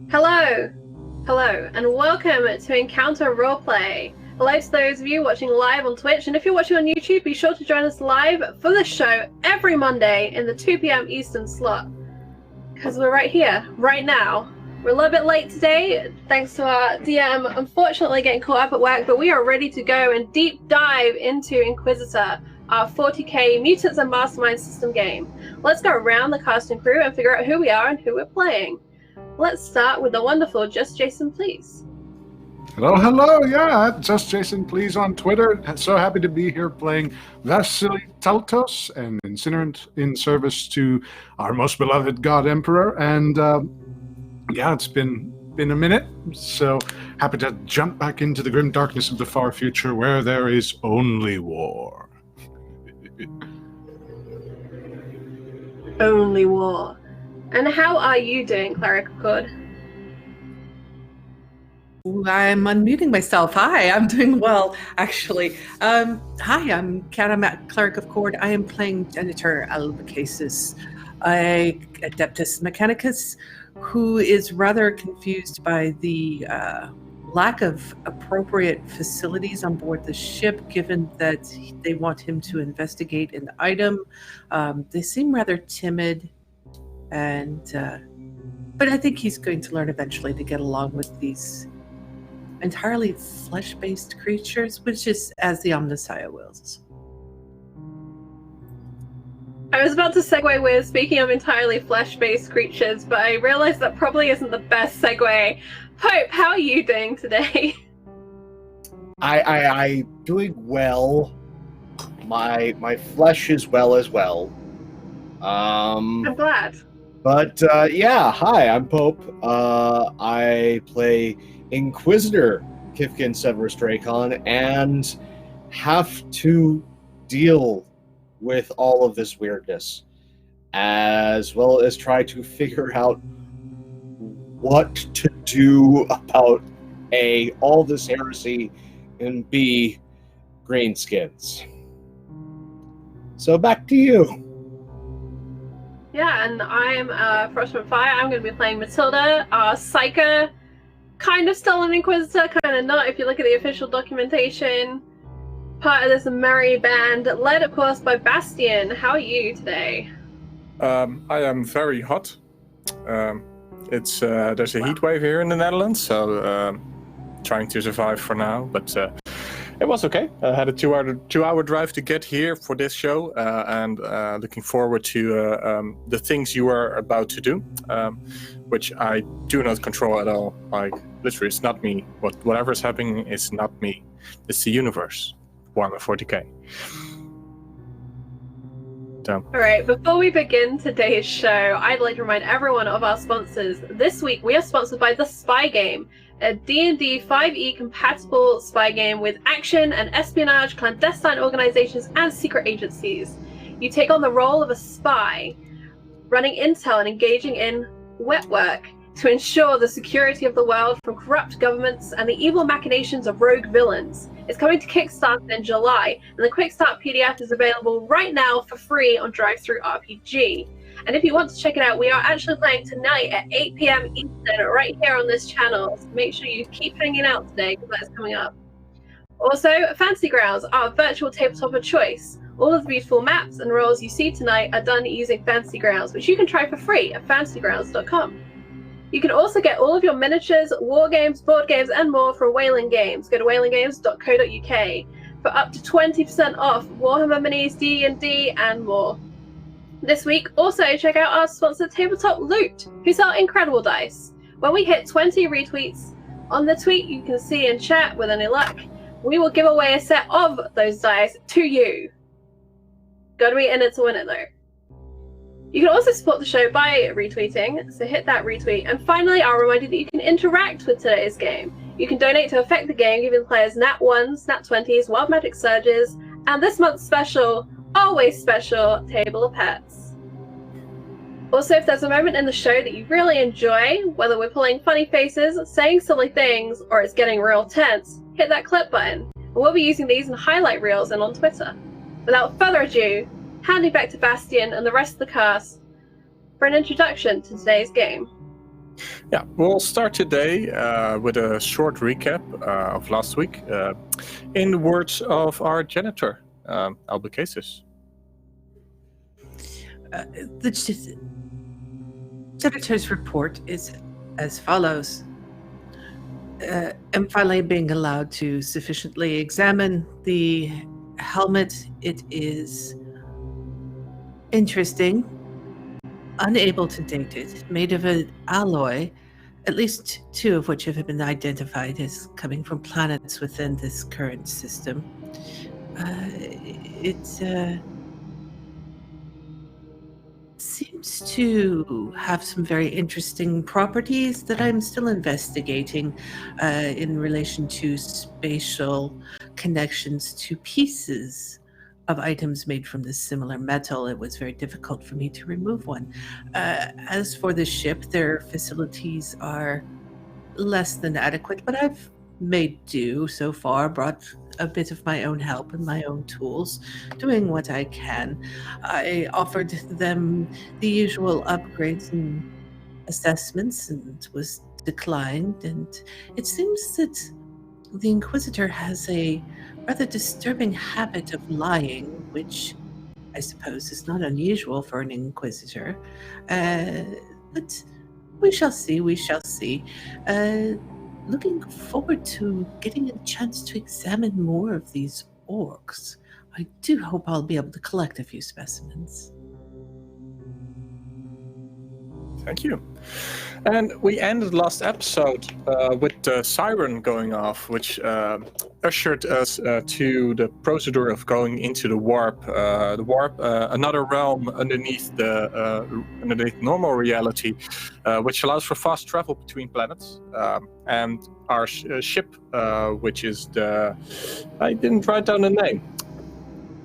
Hello, and welcome to Encounter Roleplay. Hello to those of you watching live on Twitch, and if you're watching on YouTube, be sure to join us live for this show every Monday in the 2 p.m. Eastern slot, because we're right here, right now. We're a little bit late today, thanks to our DM unfortunately getting caught up at work, but we are ready to go and deep dive into Inquisitor, our 40k Mutants and Mastermind system game. Let's go around the cast and crew and figure out who we are and who we're playing. Let's start with the wonderful Just Jason, please. Hello, yeah, Just Jason, please, on Twitter. So happy to be here playing Vasily Taltos, an incinerant in service to our most beloved God Emperor. And yeah, it's been a minute, so happy to jump back into the grim darkness of the far future where there is only war. Only war. And how are you doing, Cleric of Cord? I'm unmuting myself. Hi, I'm doing well, actually. Hi, I'm Katamat, Cleric of Cord. I am playing Janitor Albacasis, a Adeptus Mechanicus, who is rather confused by the lack of appropriate facilities on board the ship, given that they want him to investigate an item. They seem rather timid. But I think he's going to learn eventually to get along with these entirely flesh-based creatures, which is as the Omnissiah wills. I was about to segue with, speaking of entirely flesh-based creatures, but I realized that probably isn't the best segue. Pope, how are you doing today? I doing well. My flesh is well as well. I'm glad. But yeah, hi, I'm Pope. I play Inquisitor Kifkin Severus Dracon and have to deal with all of this weirdness, as well as try to figure out what to do about A, all this heresy, and B, greenskins. So back to you. Yeah, and I'm Frostman Fire. I'm going to be playing Matilda, our Psyker. Kind of still an Inquisitor, kind of not if you look at the official documentation. Part of this merry band, led of course by Bastian. How are you today? I am very hot. There's a heat wave here in the Netherlands, so trying to survive for now, but it was okay. I had a two-hour drive to get here for this show, and looking forward to the things you are about to do, which I do not control at all. Like, literally, it's not me. Whatever is happening is not me. It's the universe. Warhammer 40k. So. All right, before we begin today's show, I'd like to remind everyone of our sponsors. This week, we are sponsored by The Spy Game, a D&D 5e compatible spy game with action and espionage, clandestine organizations, and secret agencies. You take on the role of a spy, running intel and engaging in wet work to ensure the security of the world from corrupt governments and the evil machinations of rogue villains. It's coming to Kickstarter in July, and the Quick Start PDF is available right now for free on DriveThruRPG. And if you want to check it out, we are actually playing tonight at 8 p.m. Eastern right here on this channel. So make sure you keep hanging out today because that's coming up. Also, Fantasy Grounds, our virtual tabletop of choice. All of the beautiful maps and roles you see tonight are done using Fantasy Grounds, which you can try for free at fantasygrounds.com. You can also get all of your miniatures, war games, board games, and more from Whaling Games. Go to whalinggames.co.uk for up to 20% off Warhammer Minis, D&D, and more. This week, also check out our sponsor Tabletop Loot, who sell incredible dice. When we hit 20 retweets on the tweet you can see in chat, with any luck, we will give away a set of those dice to you. Gotta be in it to win it though. You can also support the show by retweeting, so hit that retweet. And finally, I'll remind you that you can interact with today's game. You can donate to affect the game, giving players Nat 1s, Nat 20s, Wild Magic Surges, and this month's special, always special, Table of Pets. Also, if there's a moment in the show that you really enjoy, whether we're pulling funny faces, saying silly things, or it's getting real tense, hit that clip button. And we'll be using these in highlight reels and on Twitter. Without further ado, handing back to Bastian and the rest of the cast for an introduction to today's game. Yeah, we'll start today with a short recap of last week in the words of our janitor, Albucasis. The janitor's report is as follows. I'm finally being allowed to sufficiently examine the helmet. It is interesting, unable to date it, made of an alloy, at least 2 of which have been identified as coming from planets within this current system. It seems to have some very interesting properties that I'm still investigating in relation to spatial connections to pieces of items made from this similar metal. It was very difficult for me to remove one. As for the ship, their facilities are less than adequate, but I've made do so far, brought a bit of my own help and my own tools, doing what I can. I offered them the usual upgrades and assessments and was declined, and it seems that the Inquisitor has a rather disturbing habit of lying, which I suppose is not unusual for an Inquisitor. But we shall see, we shall see. Looking forward to getting a chance to examine more of these orcs. I do hope I'll be able to collect a few specimens. Thank you. And we ended last episode with the siren going off, which ushered us to the procedure of going into the warp. Another realm underneath underneath normal reality, which allows for fast travel between planets. And our ship, which is I didn't write down the name.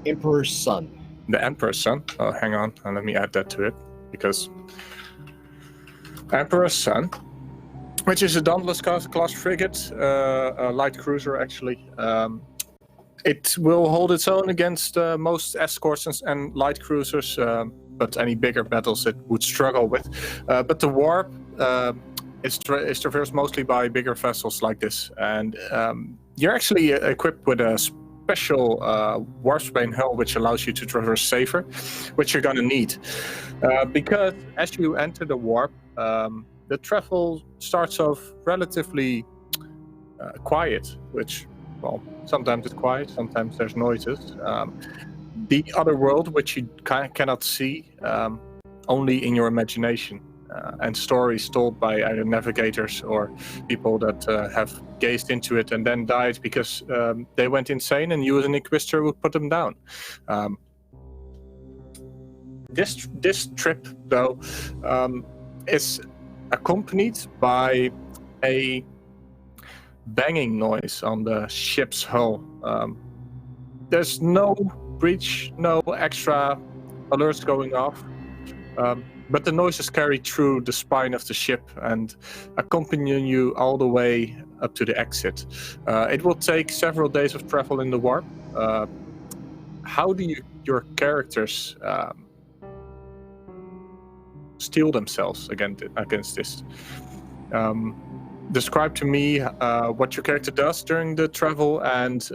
Emperor's Son. The Emperor's Son. Oh, hang on, let me add that to it, because Emperor's Son, which is a Dauntless class frigate, a light cruiser actually. It will hold its own against most escorts and light cruisers, but any bigger battles it would struggle with. But the warp is traversed mostly by bigger vessels like this, and you're actually equipped with a special warpsbane hull, which allows you to traverse safer, which you're going to need. Because as you enter the warp, the travel starts off relatively quiet, which, well, sometimes it's quiet, sometimes there's noises. The other world, which you cannot see, only in your imagination, and stories told by either navigators or people that have gazed into it and then died because they went insane, and you as an Inquisitor would put them down. This trip, though, is accompanied by a banging noise on the ship's hull. There's no breach, no extra alerts going off, but the noise is carried through the spine of the ship and accompanying you all the way up to the exit. It will take several days of travel in the warp. How do your characters steel themselves against this? Describe to me what your character does during the travel and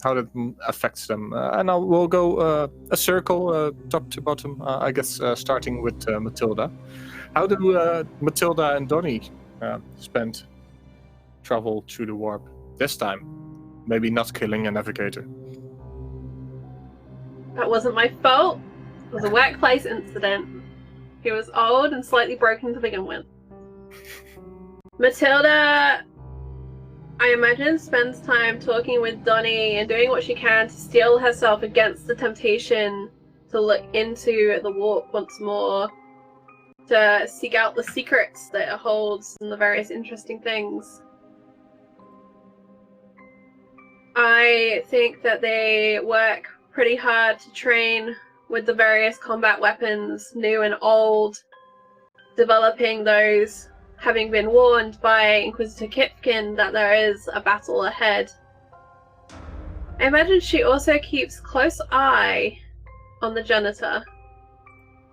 how that affects them. And we'll go a circle, top to bottom, I guess, starting with Matilda. How do Matilda and Donnie spend travel through the warp this time? Maybe not killing a navigator. That wasn't my fault. It was a workplace incident. He was old and slightly broken to begin with. Matilda, I imagine, spends time talking with Donnie and doing what she can to steel herself against the temptation to look into the warp once more, to seek out the secrets that it holds and the various interesting things. I think that they work pretty hard to train with the various combat weapons, new and old, developing those, having been warned by Inquisitor Kipkin that there is a battle ahead. I imagine she also keeps close eye on the janitor,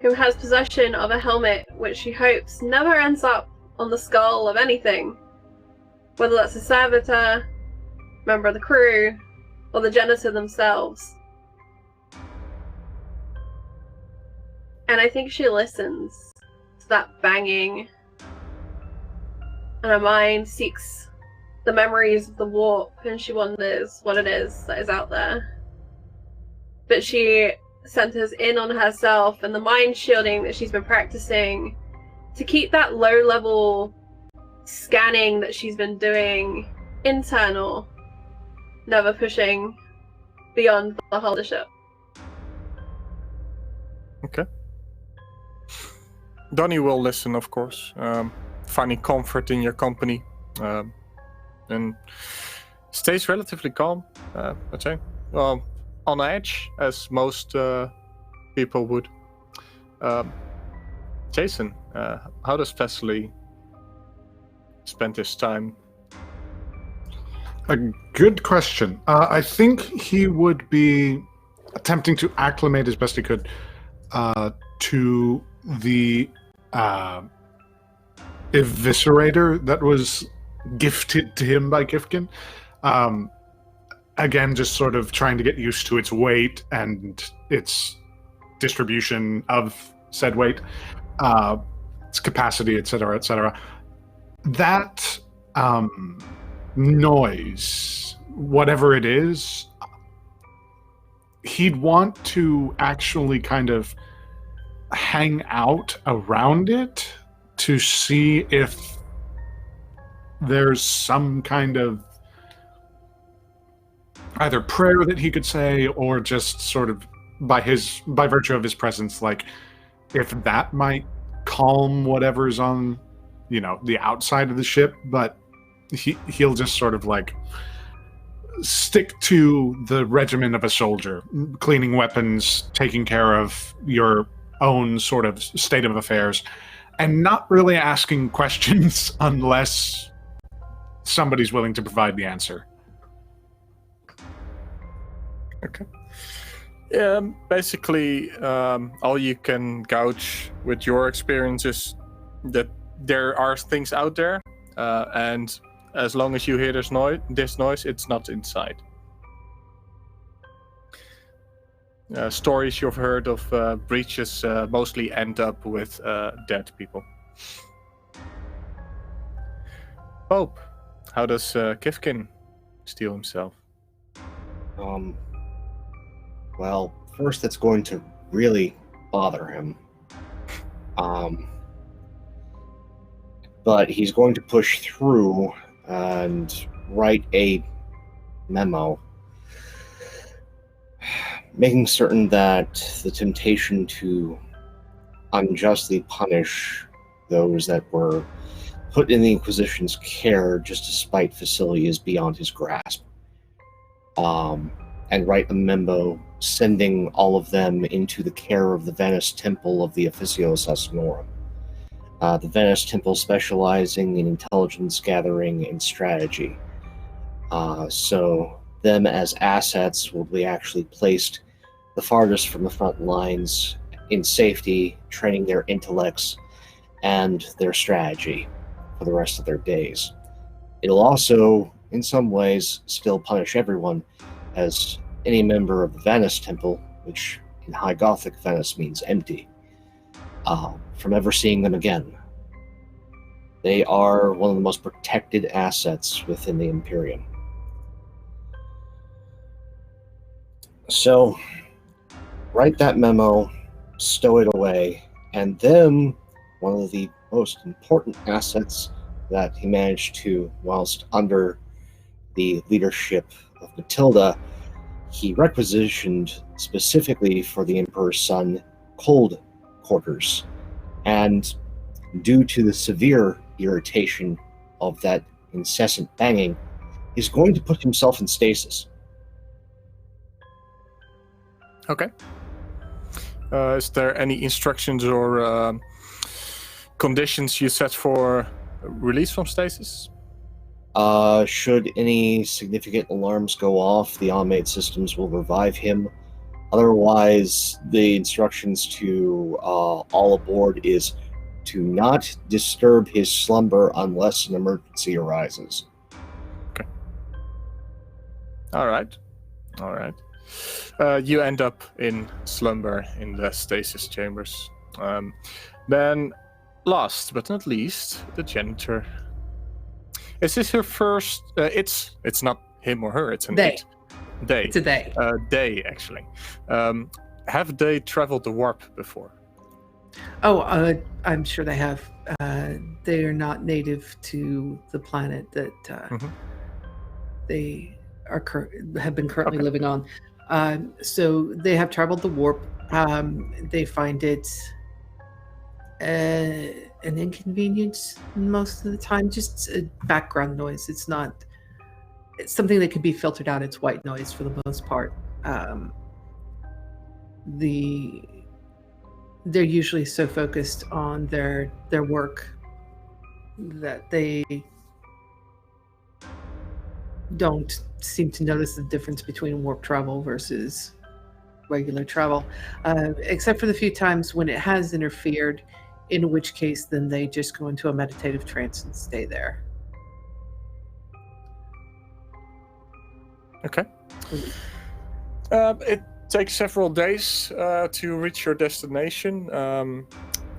who has possession of a helmet which she hopes never ends up on the skull of anything. Whether that's a servitor, member of the crew, or the janitor themselves. And I think she listens to that banging, and her mind seeks the memories of the warp, and she wonders what it is that is out there. But she centers in on herself and the mind shielding that she's been practicing to keep that low-level scanning that she's been doing internal, never pushing beyond the hull of the ship. Okay. Donnie will listen, of course, finding comfort in your company, and stays relatively calm, I'd say. Well, on edge, as most people would. Jason, how does Vesely spend his time? A good question. I think he would be attempting to acclimate as best he could to the eviscerator that was gifted to him by Kifkin. Again, just sort of trying to get used to its weight and its distribution of said weight, its capacity, etc., etc. That noise, whatever it is, he'd want to actually kind of hang out around it to see if there's some kind of either prayer that he could say, or just sort of by virtue of his presence, like if that might calm whatever's on, the outside of the ship. But he'll just sort of like stick to the regimen of a soldier, cleaning weapons, taking care of your own sort of state of affairs, and not really asking questions unless somebody's willing to provide the answer. Okay. Basically, all you can gauge with your experience is that there are things out there, and as long as you hear this noise, it's not inside. Stories you've heard of breaches mostly end up with dead people. Pope, how does Kifkin steal himself? Well, first it's going to really bother him. But he's going to push through and write a memo, making certain that the temptation to unjustly punish those that were put in the Inquisition's care just to spite Vasily is beyond his grasp. And write a memo sending all of them into the care of the Venice Temple of the Officios Assassinorum. The Venice Temple specializing in intelligence gathering and strategy. So them as assets will be actually placed the farthest from the front lines in safety, training their intellects and their strategy for the rest of their days. It'll also, in some ways, still punish everyone, as any member of the Venice Temple, which in High Gothic Venice means empty, from ever seeing them again. They are one of the most protected assets within the Imperium. So, write that memo, stow it away, and then one of the most important assets that he managed to, whilst under the leadership of Matilda, he requisitioned specifically for the Emperor's son cold quarters. And due to the severe irritation of that incessant banging, he's going to put himself in stasis. Okay. Is there any instructions or conditions you set for release from stasis? Should any significant alarms go off, the on-made systems will revive him. Otherwise, the instructions to all aboard is to not disturb his slumber unless an emergency arises. All right. You end up in slumber in the stasis chambers. Then, last but not least, the janitor. Is this her first? It's not him or her. It's an They. it. They. It's a they. They actually. Have they traveled the warp before? Oh, I'm sure they have. They are not native to the planet that they have been currently living on. So they have traveled the warp. They find it an inconvenience most of the time, just background noise. It's something that can be filtered out. It's white noise for the most part. They're usually so focused on their work that they don't seem to notice the difference between warp travel versus regular travel, except for the few times when it has interfered, in which case then they just go into a meditative trance and stay there. Okay. It takes several days to reach your destination.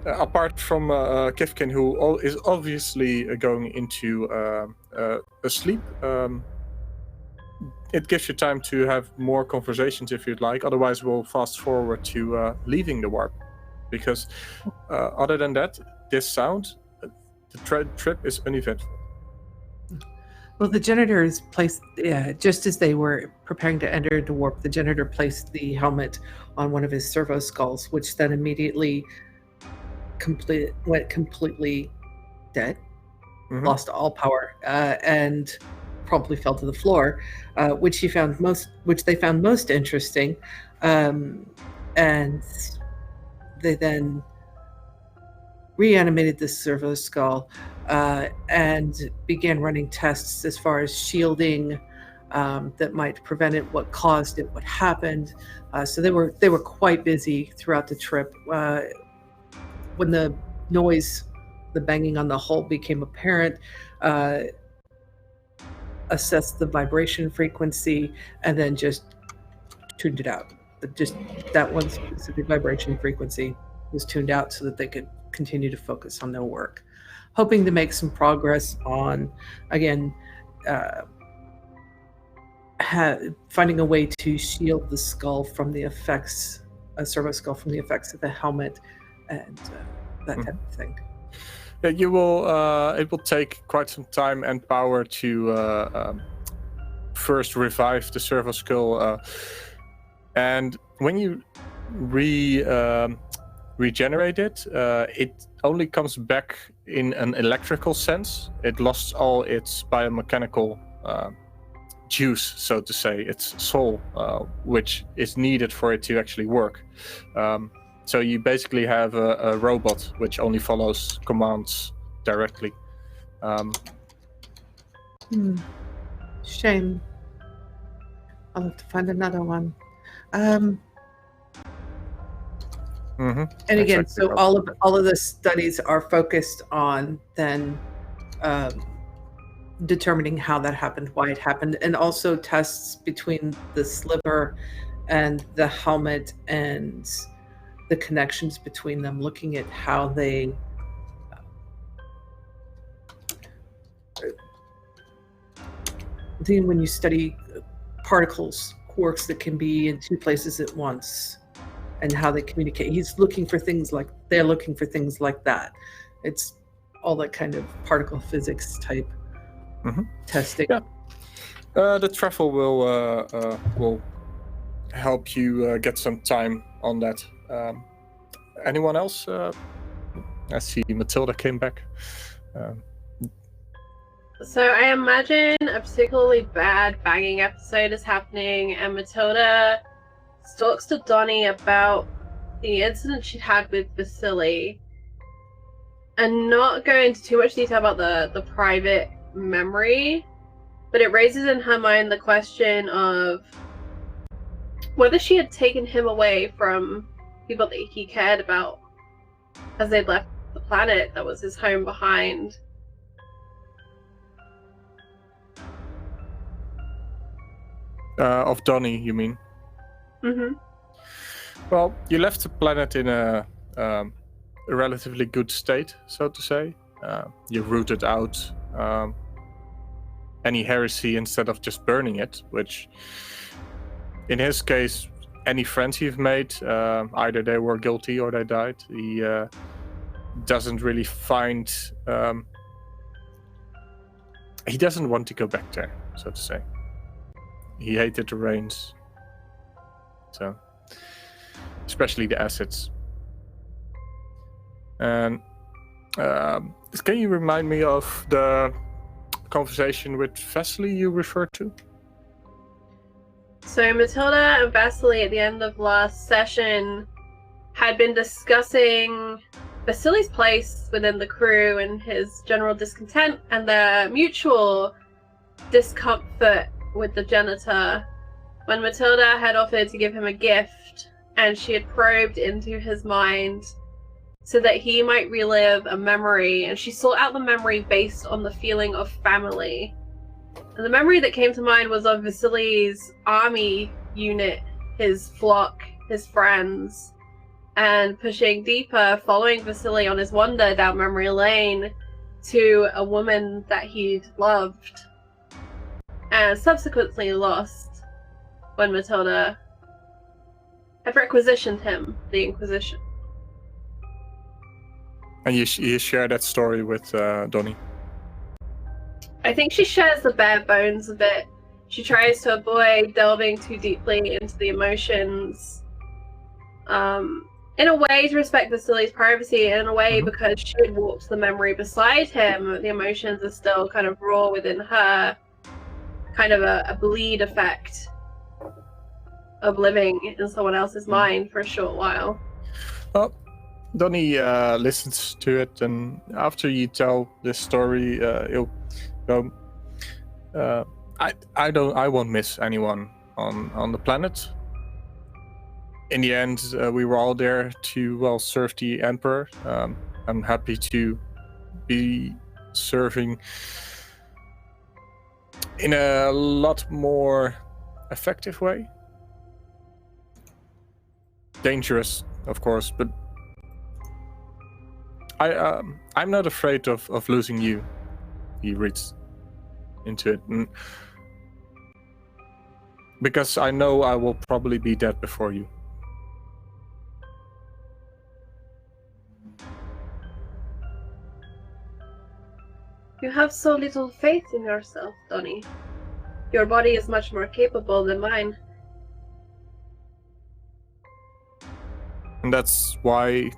Apart from Kifkin, who is obviously going into a sleep, it gives you time to have more conversations if you'd like. Otherwise, we'll fast forward to leaving the warp. Because other than that, this sound, the trip is uneventful. Well, the janitor is placed, just as they were preparing to enter the warp, the janitor placed the helmet on one of his servo skulls, which then immediately went completely dead, lost all power, and promptly fell to the floor, which they found most interesting, and they then reanimated the servo skull and began running tests as far as shielding that might prevent it, what caused it, what happened. So they were quite busy throughout the trip. When the noise, the banging on the hull became apparent, assessed the vibration frequency and then just tuned it out. Just that one specific vibration frequency was tuned out so that they could continue to focus on their work, hoping to make some progress on, again, finding a way to shield the skull from the effects, a servo skull from the effects of the helmet and that type of thing. Yeah, you will. It will take quite some time and power to first revive the servo skull, and when you regenerate it, it only comes back in an electrical sense. It lost all its biomechanical juice, so to say, its soul, which is needed for it to actually work. So you basically have a robot which only follows commands directly. Shame. I'll have to find another one. And again, Exactly. so all of the studies are focused on then determining how that happened, why it happened, and also tests between the sliver and the helmet and the connections between them, looking at how they when you study particles, quarks that can be in two places at once and how they communicate. They're looking for things like that. It's all that kind of particle physics type testing. Yeah. The travel will help you get some time on that. Anyone else? I see Matilda came back. So I imagine a particularly bad banging episode is happening, and Matilda talks to Donnie about the incident she'd had with Vasily, and not go into too much detail about the private memory, but it raises in her mind the question of whether she had taken him away from people that he cared about as they'd left the planet that was his home behind. Of Donnie, you mean? Mm-hmm. Well, you left the planet in a relatively good state, so to say. You rooted out any heresy instead of just burning it, which, in his case, any friends you've made, either they were guilty or they died. He doesn't really find... he doesn't want to go back there, so to say. He hated the rains. So, especially the assets. And can you remind me of the conversation with Vasily you referred to? So Matilda and Vasily at the end of last session had been discussing Vasily's place within the crew and his general discontent and their mutual discomfort with the janitor, when Matilda had offered to give him a gift and she had probed into his mind so that he might relive a memory, and she sought out the memory based on the feeling of family. And the memory that came to mind was of Vasily's army unit, his flock, his friends, and pushing deeper, following Vasily on his wander down memory lane to a woman that he'd loved and subsequently lost when Matilda had requisitioned him, the Inquisition. And you share that story with Donnie? I think she shares the bare bones of it. She tries to avoid delving too deeply into the emotions. In a way to respect Vasily's privacy, and in a way because she had walked the memory beside him, the emotions are still kind of raw within her. Kind of a bleed effect of living in someone else's mind for a short while. Well, Donnie listens to it, and after you tell this story, he'll go, I won't miss anyone on the planet. In the end, we were all there to serve the Emperor. I'm happy to be serving in a lot more effective way. Dangerous, of course, but I'm not afraid of losing you. He reads into it, because I know I will probably be dead before you. You have so little faith in yourself, Donnie. Your body is much more capable than mine. And that's why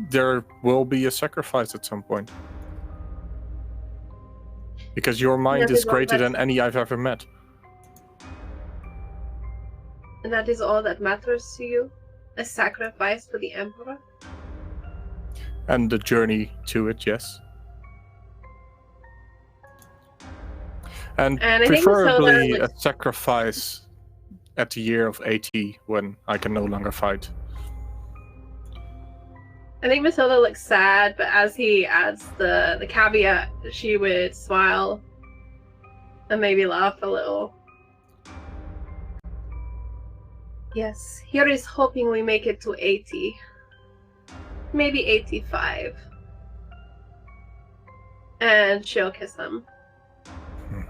there will be a sacrifice at some point. Because your mind is greater than any I've ever met. And that is all that matters to you? A sacrifice for the Emperor? And the journey to it, yes. And preferably a sacrifice at the year of 80 when I can no longer fight. I think Matilda looks sad, but as he adds the caveat, she would smile and maybe laugh a little. Yes, here is hoping we make it to 80. Maybe 85. And she'll kiss him.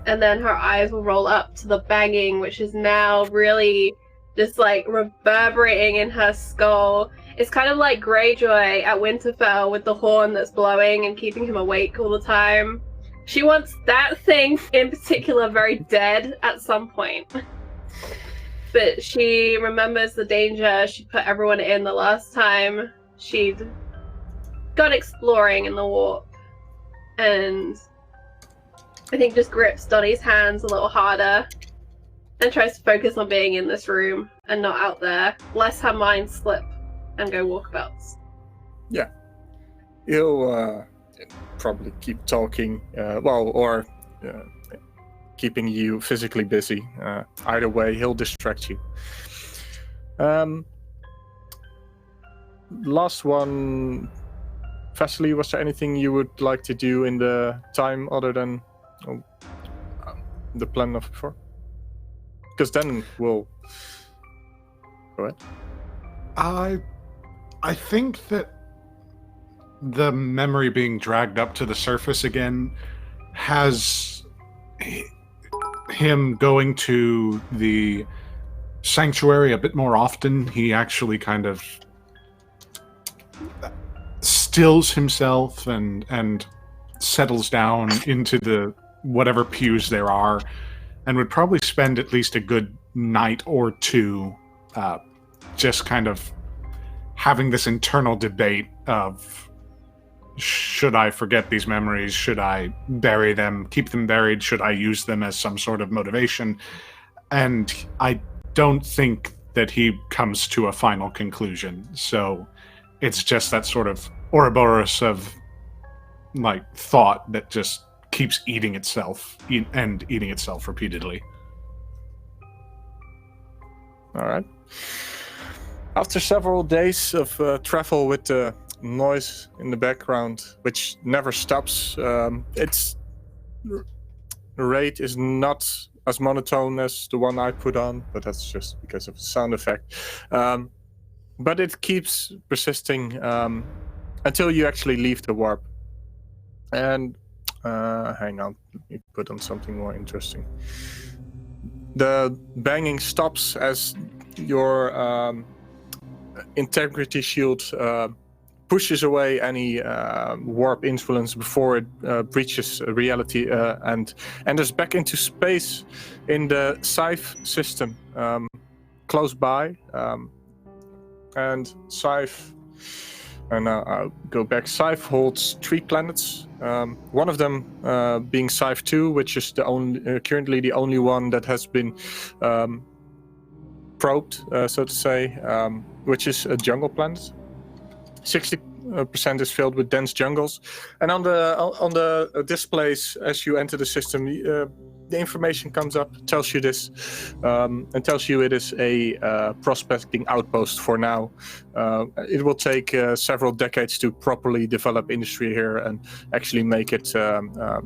And then her eyes will roll up to the banging, which is now really just like reverberating in her skull. It's kind of like Greyjoy at Winterfell with the horn that's blowing and keeping him awake all the time. She wants that thing in particular very dead at some point. But she remembers the danger she put everyone in the last time she'd gone exploring in the warp. And I think just grips Donnie's hands a little harder and tries to focus on being in this room and not out there, lest her mind slip and go walkabouts. Yeah. He'll probably keep talking, or keeping you physically busy. Either way, he'll distract you. Last one Vasily, was there anything you would like to do in the time other than the plan of before? Because then we'll go ahead. I think that the memory being dragged up to the surface again has him going to the sanctuary a bit more often. He actually kind of stills himself and settles down into the whatever pews there are, and would probably spend at least a good night or two just kind of having this internal debate of, should I forget these memories? Should I bury them, keep them buried? Should I use them as some sort of motivation? And I don't think that he comes to a final conclusion. So it's just that sort of Ouroboros of like thought that just keeps eating itself and eating itself repeatedly. All right. After several days of travel with the noise in the background, which never stops, its rate is not as monotone as the one I put on, but that's just because of the sound effect. But it keeps persisting until you actually leave the warp. And hang on, let me put on something more interesting. The banging stops as your integrity shield pushes away any warp influence before it breaches reality and enters back into space in the Scythe system close by. And Scythe, and I'll go back. Scythe holds 3 planets. One of them being Scythe 2, which is currently the only one that has been probed, so to say, which is a jungle planet. 60% is filled with dense jungles, and on the displays as you enter the system, the information comes up, tells you this, and tells you it is a prospecting outpost for now. It will take several decades to properly develop industry here and actually make it a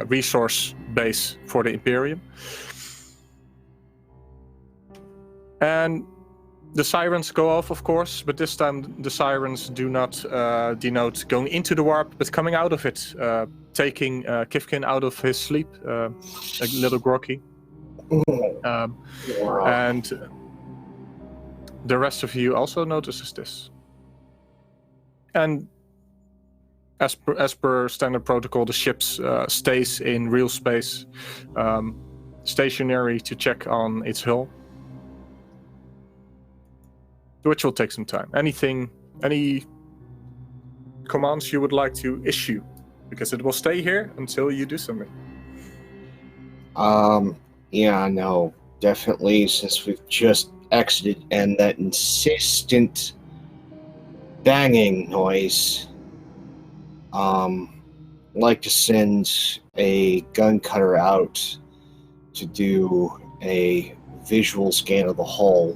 resource base for the Imperium. And the sirens go off, of course, but this time the sirens do not denote going into the warp, but coming out of it, taking Kifkin out of his sleep, a little groggy. And the rest of you also notices this. And as per standard protocol, the ship stays in real space, stationary to check on its hull. Which will take some time. Any commands you would like to issue? Because it will stay here until you do something. Yeah, no, definitely, since we've just exited and that insistent banging noise, I'd like to send a gun cutter out to do a visual scan of the hull.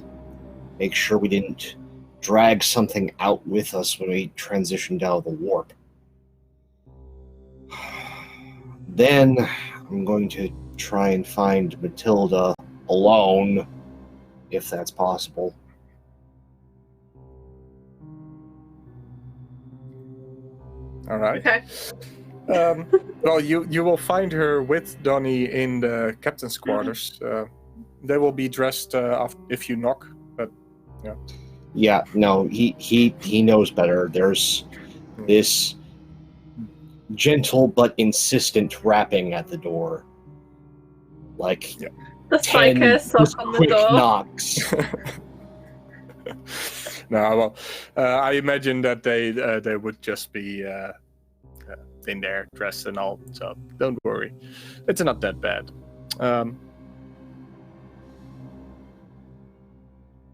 Make sure we didn't drag something out with us when we transitioned out of the warp. Then I'm going to try and find Matilda alone, if that's possible. All right. Okay. Well, you will find her with Donnie in the captain's quarters. They will be dressed if you knock. But yeah. Yeah, no, he knows better. There's this gentle but insistent rapping at the door. Like the 10 psychos knock on the quick door. knocks. No, well, I imagine that they would just be in there dressed and all, so don't worry. It's not that bad.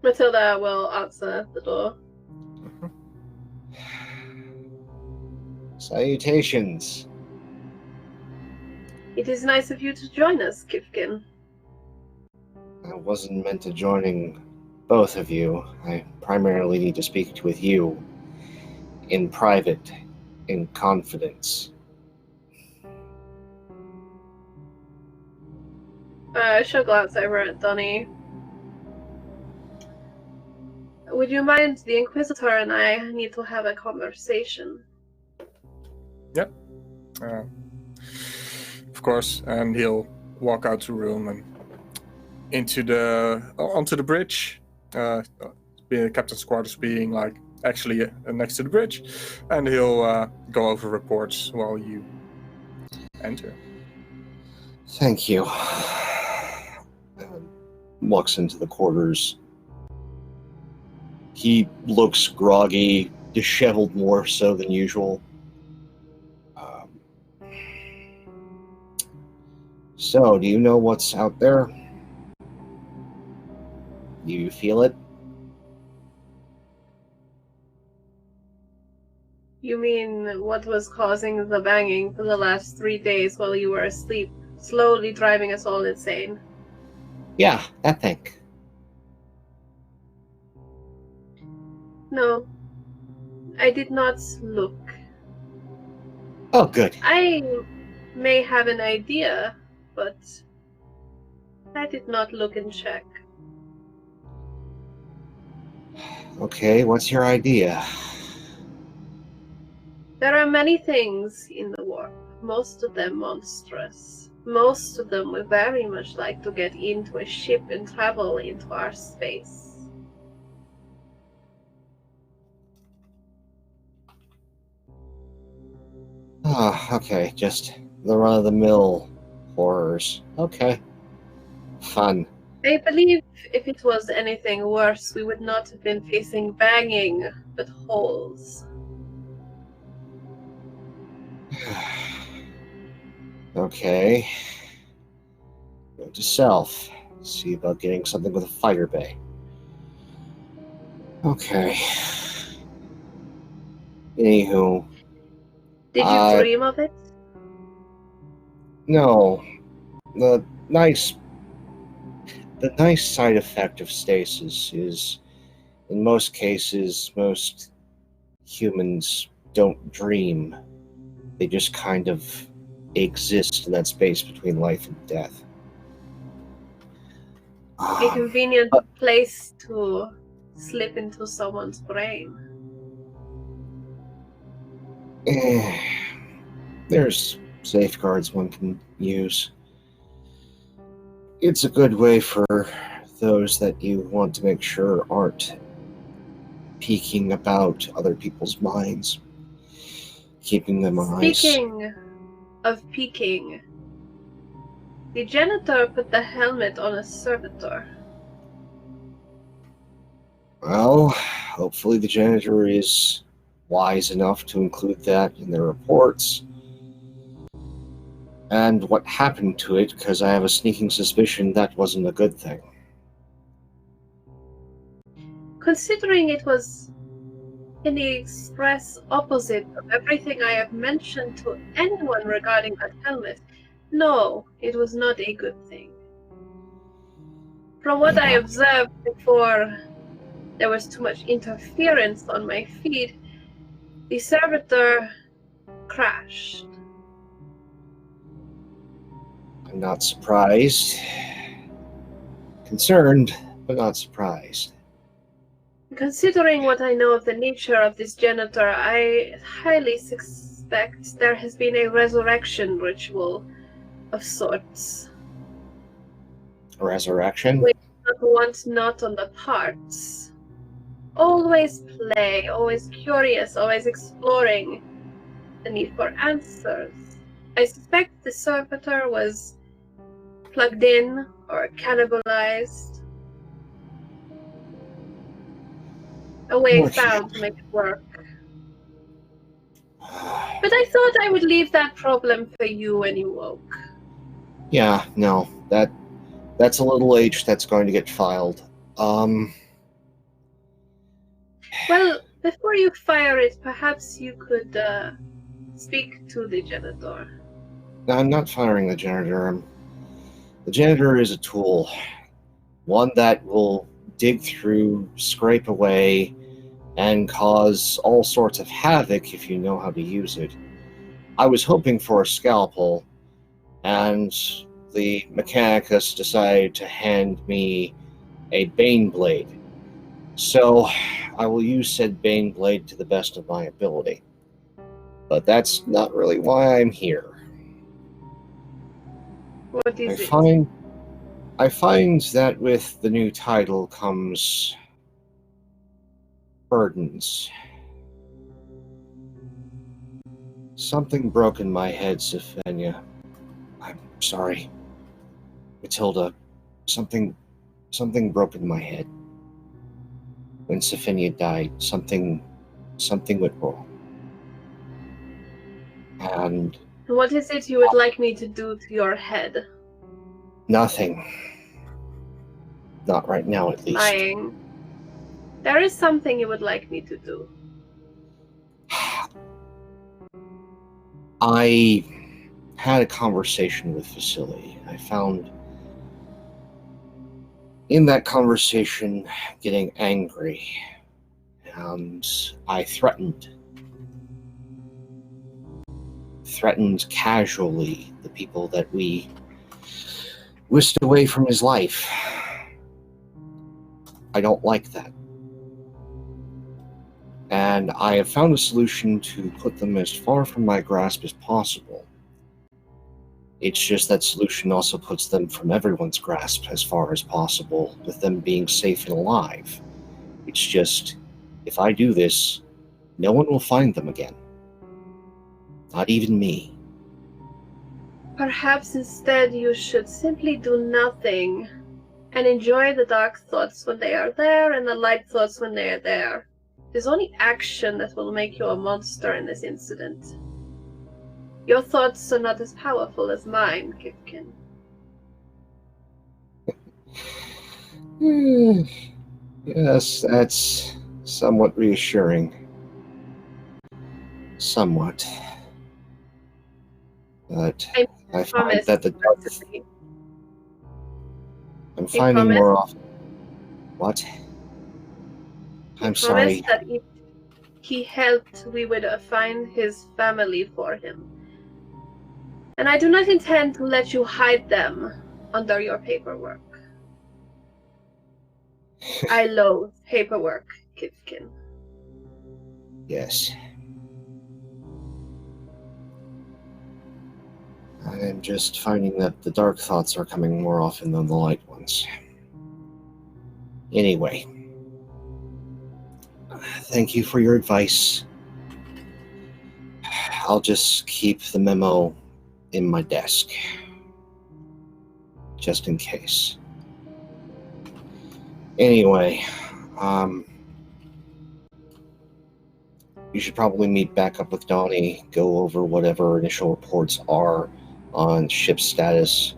Matilda will answer the door. Salutations. It is nice of you to join us, Kifkin. I wasn't meant to joining both of you. I primarily need to speak with you. in private, in confidence. She'll glance over at Donnie. Would you mind? The Inquisitor and I need to have a conversation. Yep. Of course, and he'll walk out the room and onto the bridge. The captain's quarters being like actually next to the bridge, and he'll go over reports while you enter. Thank you. Walks into the quarters. He looks groggy, disheveled more so than usual. So, do you know what's out there? Do you feel it? You mean what was causing the banging for the last 3 days while you were asleep, slowly driving us all insane? Yeah, that thing. No, I did not look. Oh, good. I may have an idea, but I did not look and check. Okay, what's your idea? There are many things in the warp, most of them monstrous. Most of them would very much like to get into a ship and travel into our space. Okay, just the run-of-the-mill horrors. Okay. Fun. I believe if it was anything worse, we would not have been facing banging, but holes. Okay. Go to Self. See about getting something with a fighter bay. Okay. Anywho. Did you dream of it? No. The nice side effect of stasis is, in most cases, most humans don't dream. They just kind of exist in that space between life and death. A convenient place to slip into someone's brain. There's safeguards one can use. It's a good way for those that you want to make sure aren't peeking about other people's minds, keeping them eyes. Speaking of peeking, the janitor put the helmet on a servitor. Well, hopefully the janitor is wise enough to include that in their reports. And what happened to it, because I have a sneaking suspicion that wasn't a good thing. Considering it was in the express opposite of everything I have mentioned to anyone regarding that helmet, no, it was not a good thing. From what I observed before there was too much interference on my feed, the servitor crashed. I'm not surprised. Concerned, but not surprised. Considering what I know of the nature of this janitor, I highly suspect there has been a resurrection ritual of sorts. A resurrection? Wait, not on the parts. Always play, always curious, always exploring. The need for answers. I suspect the servitor was plugged in or cannibalized. A way found to make it work. But I thought I would leave that problem for you when you woke. Yeah, no, that's a little H that's going to get filed. Well, before you fire it, perhaps you could speak to the janitor. I'm not firing the janitor. The janitor is a tool. One that will dig through, scrape away, and cause all sorts of havoc if you know how to use it. I was hoping for a scalpel, and the Mechanicus decided to hand me a Bane Blade. So I will use said Bane Blade to the best of my ability. But that's not really why I'm here. What is it? I find that with the new title comes burdens. Something broke in my head, Sophia. I'm sorry. Matilda, something broke in my head. When Sophia died, something went wrong. And What is it you would like me to do to your head? nothing. Not right now, at least. Lying. There is something you would like me to do. I had a conversation with Vasily. I found in that conversation getting angry, and I threatened casually the people that we whisked away from his life. I don't like that. And I have found a solution to put them as far from my grasp as possible. It's just that solution also puts them from everyone's grasp as far as possible, with them being safe and alive. It's just, if I do this, no one will find them again. Not even me. Perhaps instead you should simply do nothing and enjoy the dark thoughts when they are there and the light thoughts when they are there. There's only action that will make you a monster in this incident. Your thoughts are not as powerful as mine, Kifkin. Yes, that's somewhat reassuring. Somewhat. But I find that I'm finding more often. What? I'm sorry. He promised that if he helped, we would find his family for him. And I do not intend to let you hide them under your paperwork. I loathe paperwork, Kifkin. Yes. I am just finding that the dark thoughts are coming more often than the light ones. Anyway. Thank you for your advice. I'll just keep the memo in my desk. Just in case. Anyway, you should probably meet back up with Donnie, go over whatever initial reports are on ship status.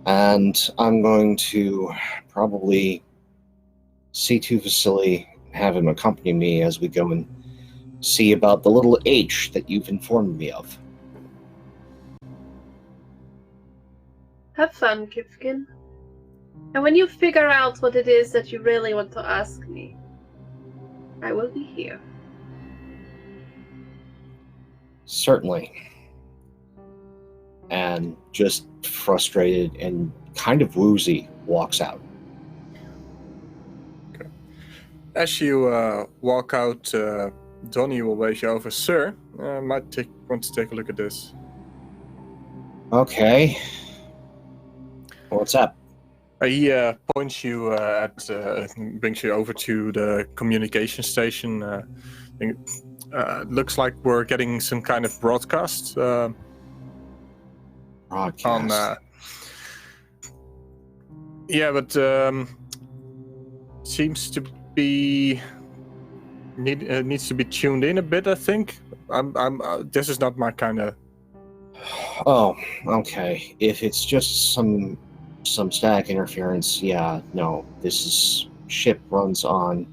And I'm going to probably see to Vasily, have him accompany me as we go and see about the little H that you've informed me of. Have fun, Kifkin. And when you figure out what it is that you really want to ask me, I will be here. Certainly. And just frustrated and kind of woozy, walks out. Okay. As you walk out, Donnie will wave you over. Sir, want to take a look at this. Okay. What's up? He points you brings you over to the communication station. Looks like we're getting some kind of broadcast. Broadcast. Seems to be needs to be tuned in a bit. I think. This is not my kind of. Oh, okay. If it's just some static interference, yeah, no. This ship runs on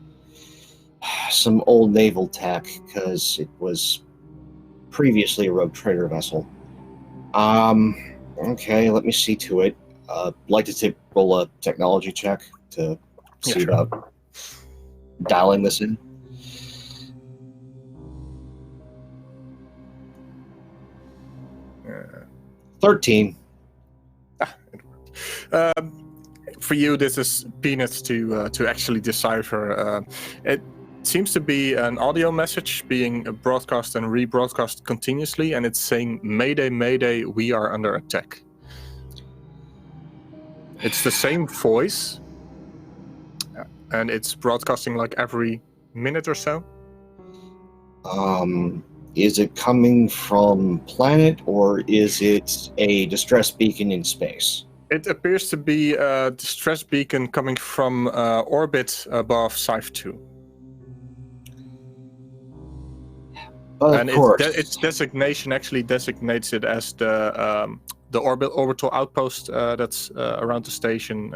some old naval tech because it was previously a rogue trader vessel. Okay, let me see to it. Like to roll a technology check to see about dialing this in. 13. For you, this is peanuts to actually decipher. It seems to be an audio message being broadcast and rebroadcast continuously, and it's saying, "Mayday, Mayday, we are under attack." It's the same voice, and it's broadcasting like every minute or so. Is it coming from planet, or is it a distress beacon in space? It appears to be a distress beacon coming from orbit above Scythe 2. Of course. Its designation actually designates it as the orbital outpost that's around the station.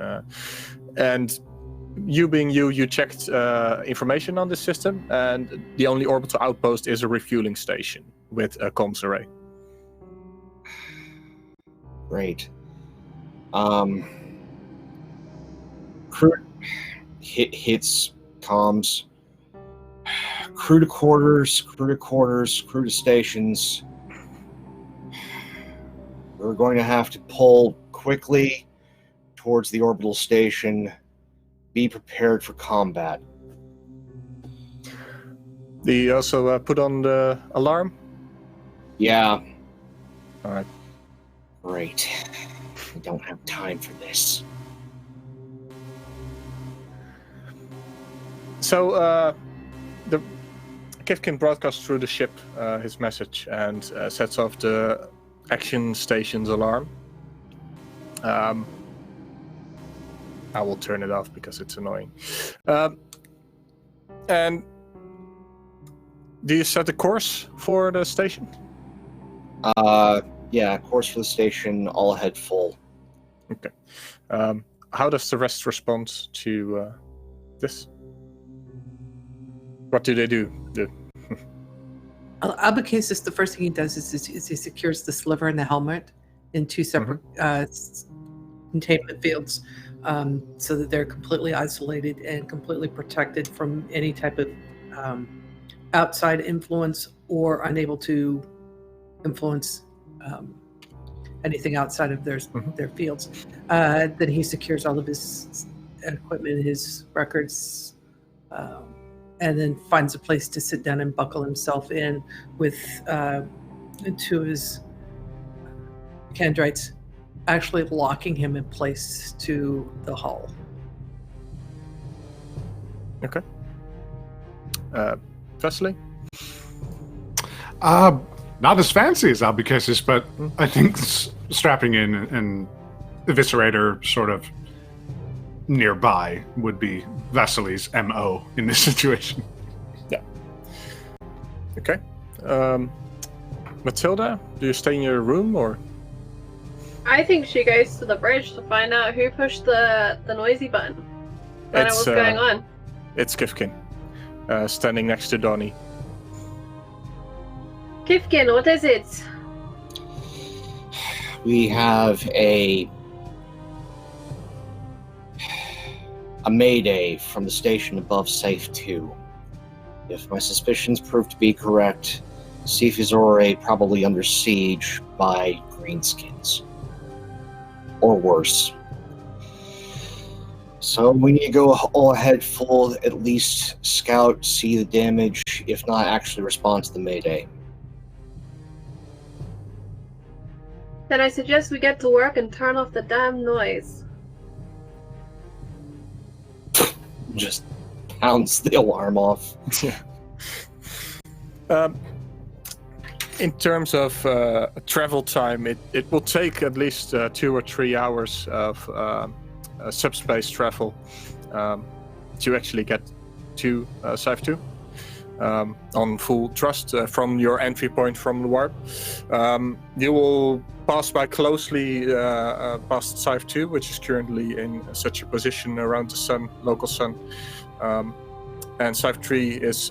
And you being you checked information on this system, and the only orbital outpost is a refueling station with a comms array. Great. Crew hits comms. Crew to quarters, crew to stations. We're going to have to pull quickly towards the orbital station. Be prepared for combat. Do you also put on the alarm? Yeah. All right. Great. We don't have time for this. So, the Kifkin broadcasts through the ship his message and sets off the action station's alarm. I will turn it off because it's annoying. And do you set a course for the station? Yeah, course for the station, all ahead full. Okay. How does the rest respond to this? What do they do? Albucasis, the first thing he does is he secures the sliver and the helmet in two separate containment fields, so that they're completely isolated and completely protected from any type of outside influence, or unable to influence anything outside of their fields. Then he secures all of his equipment, his records, and then finds a place to sit down and buckle himself in with two of his Candrites actually locking him in place to the hull. Okay. Vesely? Not as fancy as Albucasis, but I think strapping in an eviscerator sort of nearby would be Vasily's MO in this situation. Yeah. Okay. Matilda, do you stay in your room or? I think she goes to the bridge to find out who pushed the noisy button. Find out what's going on. It's Kifkin, standing next to Donnie. Kifkin, what is it? We have a mayday from the station above Safe 2. If my suspicions prove to be correct, Sifizore probably under siege by greenskins. Or worse. So we need to go all ahead full, at least scout, see the damage, if not actually respond to the mayday. Then I suggest we get to work and turn off the damn noise. Just pounds the alarm off. Yeah. In terms of travel time, it will take at least 2 or 3 hours of subspace travel to actually get to Scythe 2 on full trust from your entry point from the warp. You will pass by closely past Scythe 2, which is currently in such a position around the sun, local sun. And Scythe 3 is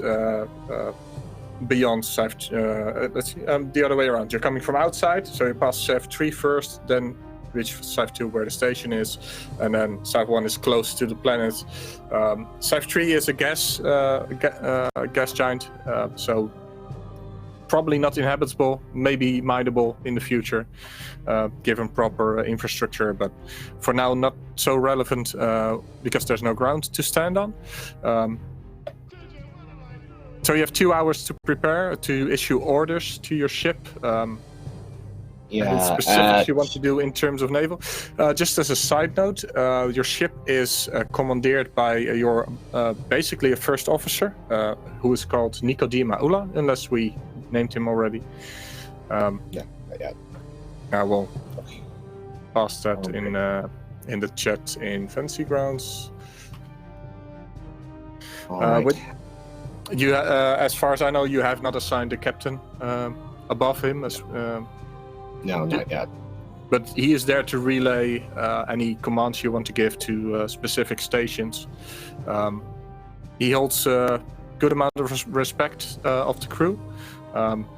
beyond Scythe. Let's see, the other way around. You're coming from outside, so you pass Scythe 3 first, then reach Scythe 2 where the station is, and then Scythe 1 is close to the planet. Scythe 3 is a gas giant, so probably not inhabitable, maybe mineable in the future, given proper infrastructure. But for now, not so relevant because there's no ground to stand on. So you have 2 hours to prepare to issue orders to your ship. Any specifics you want to do in terms of naval? Just as a side note, your ship is commandeered by your basically a first officer who is called Nicodema Ula, unless we named him already. I will pass that in the chat in Fancy Grounds. You, as far as I know, you have not assigned a captain above him. No, not yet. But he is there to relay any commands you want to give to specific stations. He holds a good amount of respect of the crew,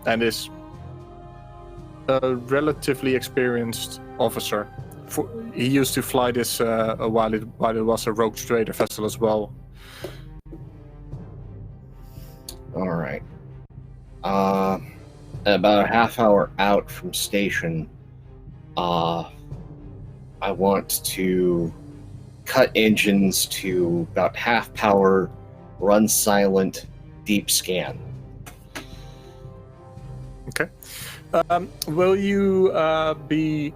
and is a relatively experienced officer. He used to fly this while it was a rogue trader vessel as well. All right. About a half hour out from station, I want to cut engines to about half power, run silent, deep scan. Okay. Will you be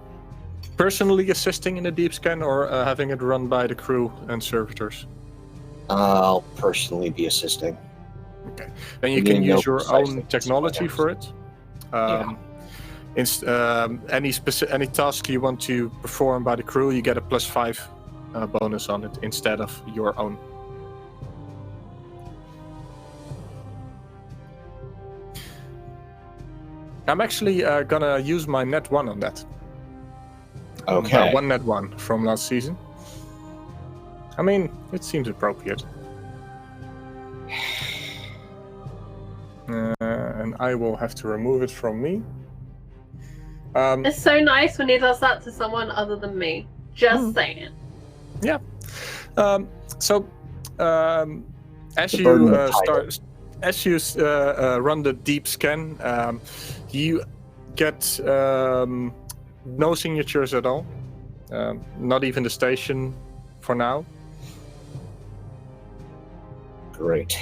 personally assisting in the deep scan, or having it run by the crew and servitors? I'll personally be assisting. Okay. Then you can use your own technology for it. Any task you want to perform by the crew, you get a +5 bonus on it instead of your own. I'm actually gonna use my net 1 on that. Okay. One net 1 from last season. I mean, it seems appropriate. And I will have to remove it from me. It's so nice when he does that to someone other than me. Just saying. Yeah. As you run the deep scan, you get no signatures at all. Not even the station for now. Great.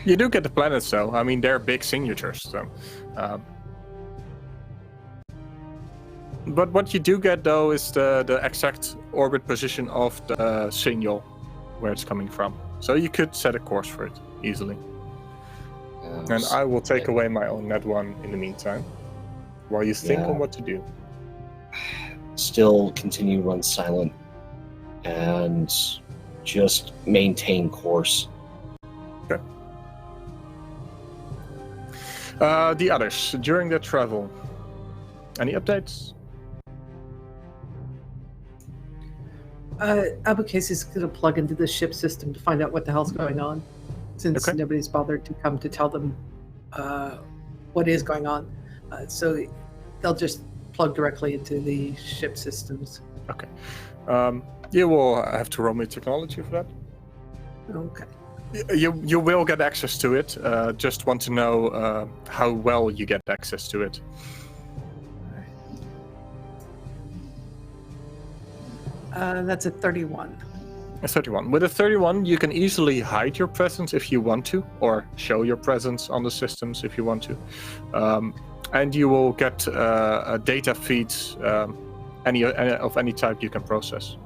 You do get the planets, though. I mean, they're big signatures. So, but what you do get, though, is the exact orbit position of the signal, where it's coming from. So you could set a course for it easily. And I will take away my own net 1 in the meantime, while you think on what to do. Still continue run silent and just maintain course. Okay. The others, during their travel, any updates? Abacus is going to plug into the ship system to find out what the hell's going on, since nobody's bothered to come to tell them what is going on. So they'll just plug directly into the ship systems. Okay. You will have to roll me technology for that. Okay. You will get access to it. Just want to know how well you get access to it. That's a 31. A 31. With a 31, you can easily hide your presence if you want to, or show your presence on the systems if you want to. And you will get data feeds any of any type you can process.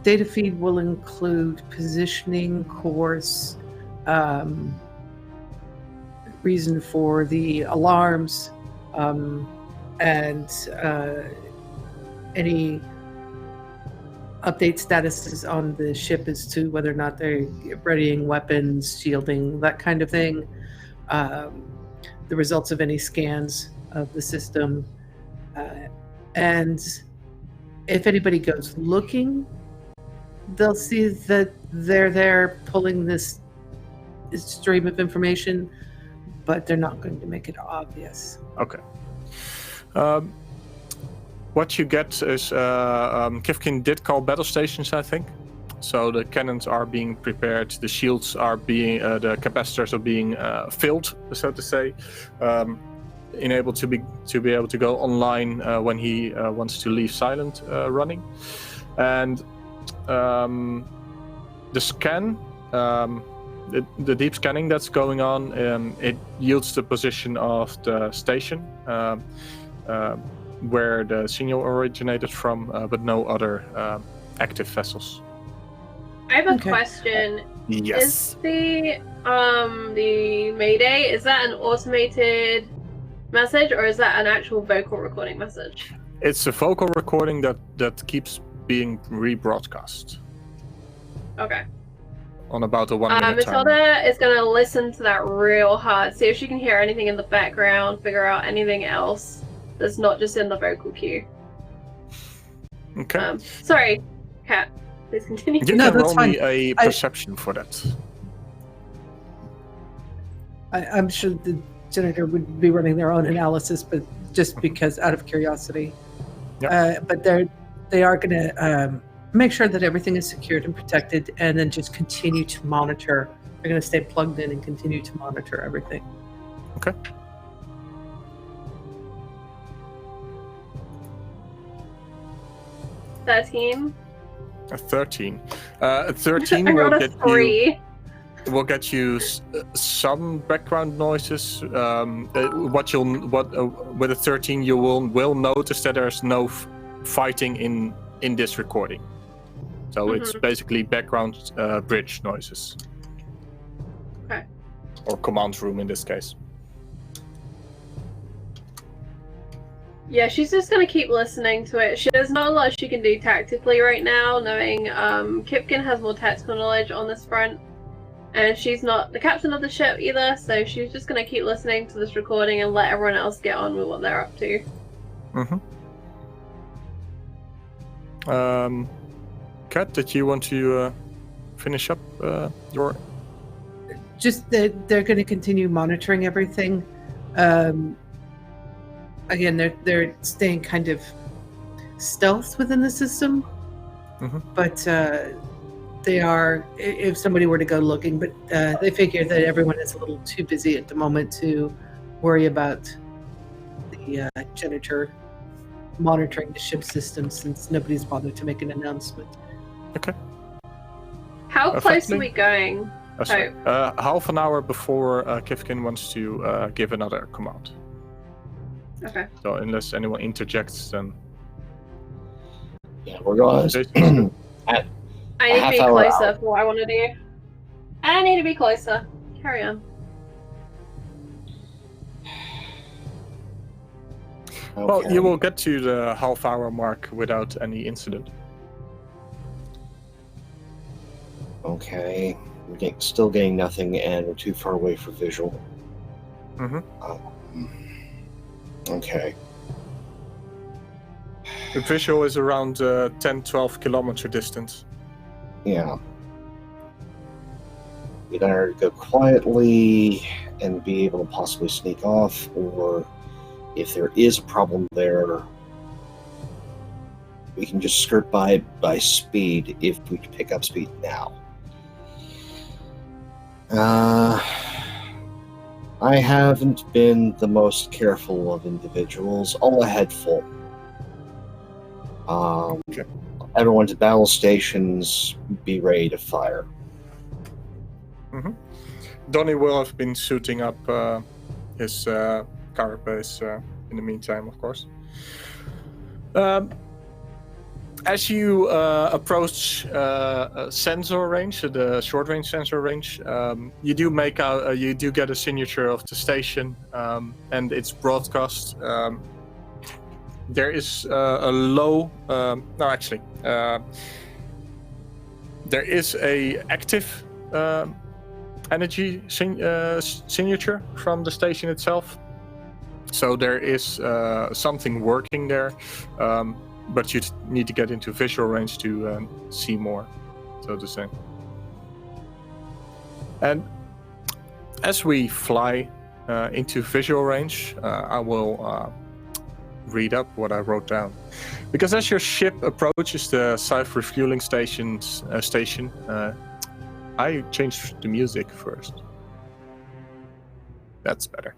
Data feed will include positioning, course, reason for the alarms, and any update statuses on the ship as to whether or not they're readying weapons, shielding, that kind of thing. The results of any scans of the system. And if anybody goes looking, they'll see that they're there pulling this stream of information, but they're not going to make it obvious. Okay. What you get is Kifkin did call battle stations, I think. So the cannons are being prepared, the shields are being, the capacitors are being filled, so to say, enabled to be able to go online when he wants to leave silent running. And the scan, the deep scanning that's going on, it yields the position of the station where the signal originated from, but no other active vessels. I have a question. Yes. Is the Mayday, is that an automated message or is that an actual vocal recording message? It's a vocal recording that keeps being rebroadcast. Okay. On about a 1 minute time. Matilda is gonna listen to that real hard, see if she can hear anything in the background, figure out anything else that's not just in the vocal cue. Okay. Sorry, Kat. Please continue. You No, can that's roll me fine. a perception for that. I'm sure the janitor would be running their own analysis, but just because out of curiosity. Yep. But they are going to make sure that everything is secured and protected, and then just continue to monitor. They're going to stay plugged in and continue to monitor everything. Okay. A 13. A 13 I will rolled a get 3. will get you some background noises. With a 13 you will notice that there's no fighting in this recording. So it's basically background bridge noises. Okay. Or command room in this case. Yeah, she's just gonna keep listening to it. There's not a lot she can do tactically right now, knowing Kipkin has more tactical knowledge on this front. And she's not the captain of the ship either, so she's just gonna keep listening to this recording and let everyone else get on with what they're up to. Kat, did you want to finish up your... Just that they're going to continue monitoring everything. Again, they're staying kind of stealth within the system, but they are, if somebody were to go looking, but they figure that everyone is a little too busy at the moment to worry about the janitor monitoring the ship system, since nobody's bothered to make an announcement. Okay. How close are we going? Sorry. Half an hour before Kifkin wants to give another command. Okay. So unless anyone interjects, then... Yeah, we're going I need to be closer for what I want to do. I need to be closer. Carry on. Okay. Well, you will get to the half-hour mark without any incident. Okay. We're still getting nothing, and we're too far away for visual. Okay. The visual is around 10-12 kilometer distance. Yeah. We'd either go quietly and be able to possibly sneak off, or if there is a problem there, we can just skirt by speed if we pick up speed now. I haven't been the most careful of individuals. All ahead full. Okay. Everyone's battle stations, be ready to fire. Donnie will have been suiting up his carapace in the meantime, of course. As you approach sensor range, the short-range sensor range, you do make out, you do get a signature of the station, and its broadcast. There is a low. There is a active energy signature from the station itself. So there is something working there. But you need to get into visual range to see more, so to say. And as we fly into visual range, I will read up what I wrote down. Because as your ship approaches the sci-fi refueling station, I changed the music first. That's better.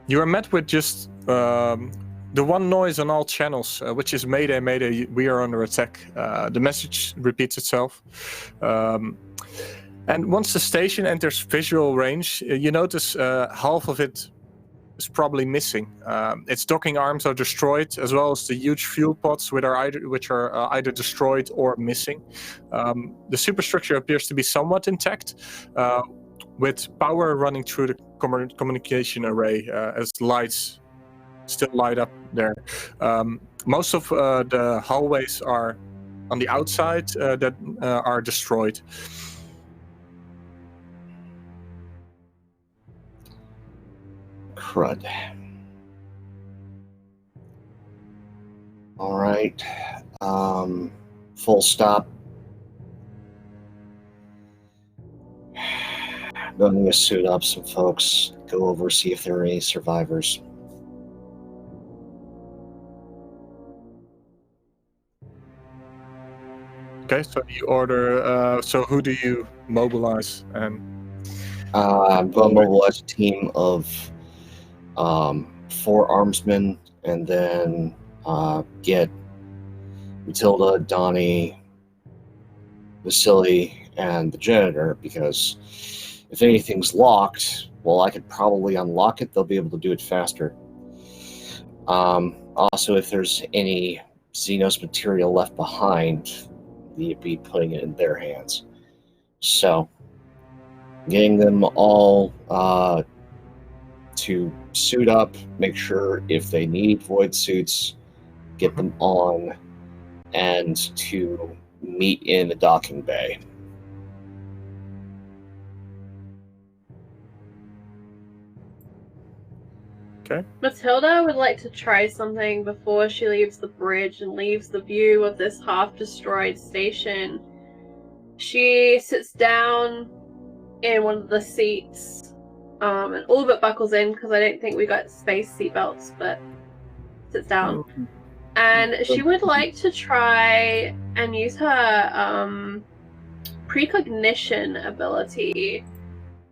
You are met with just the one noise on all channels, which is Mayday, Mayday, we are under attack. The message repeats itself. And once the station enters visual range, you notice half of it is probably missing. Its docking arms are destroyed, as well as the huge fuel pods, which are either destroyed or missing. The superstructure appears to be somewhat intact, with power running through the communication array as lights still light up there. Most of the hallways are on the outside that are destroyed. Crud. All right. Full stop. Going to suit up some folks. Go over, see if there are any survivors. Okay, so you order. So who do you mobilize? And I'm going to mobilize a team of 4 armsmen, and then get Matilda, Donnie, Vasily, and the janitor, because if anything's locked, well, I could probably unlock it. They'll be able to do it faster. Also, if there's any Xenos material left behind, you'd be putting it in their hands. So, getting them all to suit up, make sure if they need void suits, get them on, and to meet in the docking bay. okay, Matilda would like to try something before she leaves the bridge and leaves the view of this half-destroyed station. She sits down in one of the seats and all but buckles in, because I don't think we got space seatbelts, but sits down. And she would like to try and use her precognition ability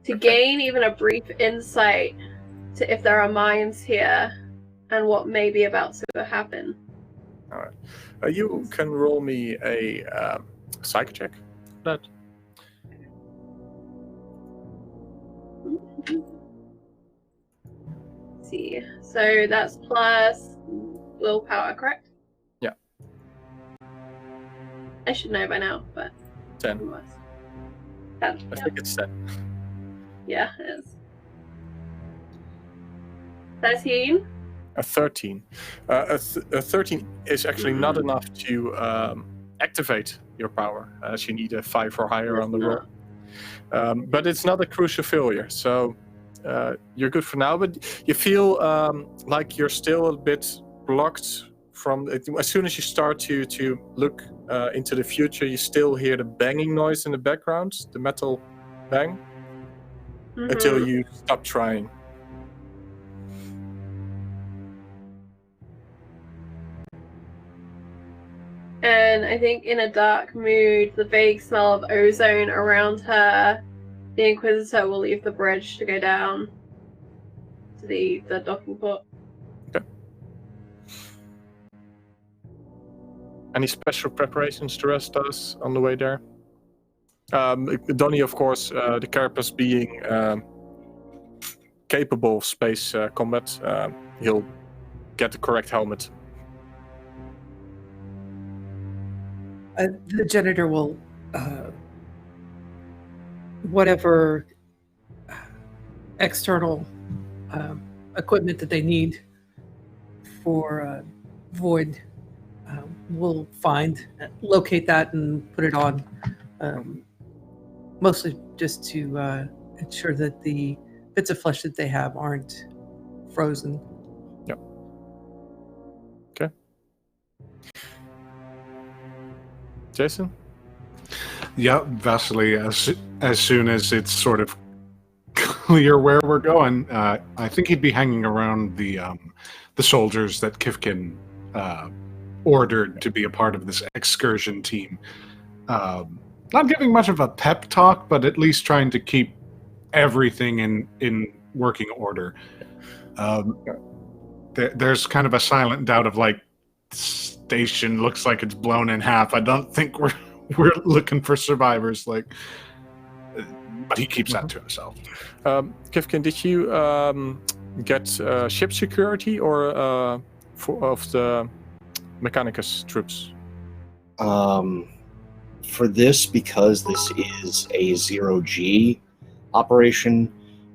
to gain even a brief insight to if there are mines here and what may be about to happen. all right. You can roll me a psych check. That. Let's see, so that's plus willpower, correct? Yeah. I should know by now, but 10. I think it's 10. Yeah, it is. 13. A 13. A 13 is actually not enough to activate your power, as you need a 5 or higher on the roll. But it's not a crucial failure, so you're good for now. But you feel like you're still a bit blocked from it. As soon as you start to look into the future, you still hear the banging noise in the background, the metal bang, until you stop trying. And I think in a dark mood, the vague smell of ozone around her, the Inquisitor will leave the bridge to go down to the docking port. Okay. Any special preparations the rest does on the way there? Donnie, of course, the carapace being capable of space combat, he'll get the correct helmet. The janitor will, whatever external equipment that they need for Void, we'll find, locate that and put it on, mostly just to ensure that the bits of flesh that they have aren't frozen. Yep. Okay. Jason? Yeah, Vasily, as soon as it's sort of clear where we're going, I think he'd be hanging around the the soldiers that Kifkin ordered to be a part of this excursion team. Not giving much of a pep talk, but at least trying to keep everything in working order. There's kind of a silent doubt of like, station looks like it's blown in half. I don't think we're looking for survivors. Like, but he keeps that to himself. Kifkin, did you get ship security or of the Mechanicus troops? For this, because this is a 0G operation,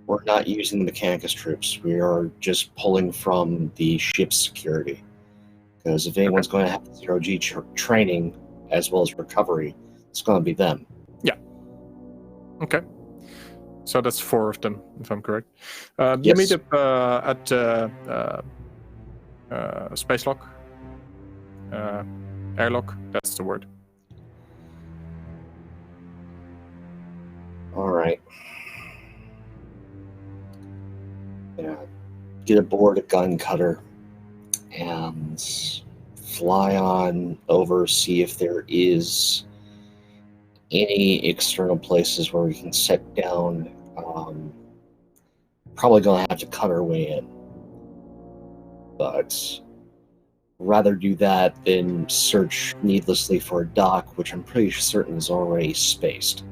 we're not using the Mechanicus troops. We are just pulling from the ship's security. Because if anyone's going to have 0G training as well as recovery, it's going to be them. Yeah. Okay. So that's 4 of them, if I'm correct. You Yes. meet up at space lock, airlock. That's the word. All right. Yeah. Get aboard a gun cutter and fly on over, see if there is any external places where we can set down. Probably going to have to cut our way in. But rather do that than search needlessly for a dock, which I'm pretty certain is already spaced.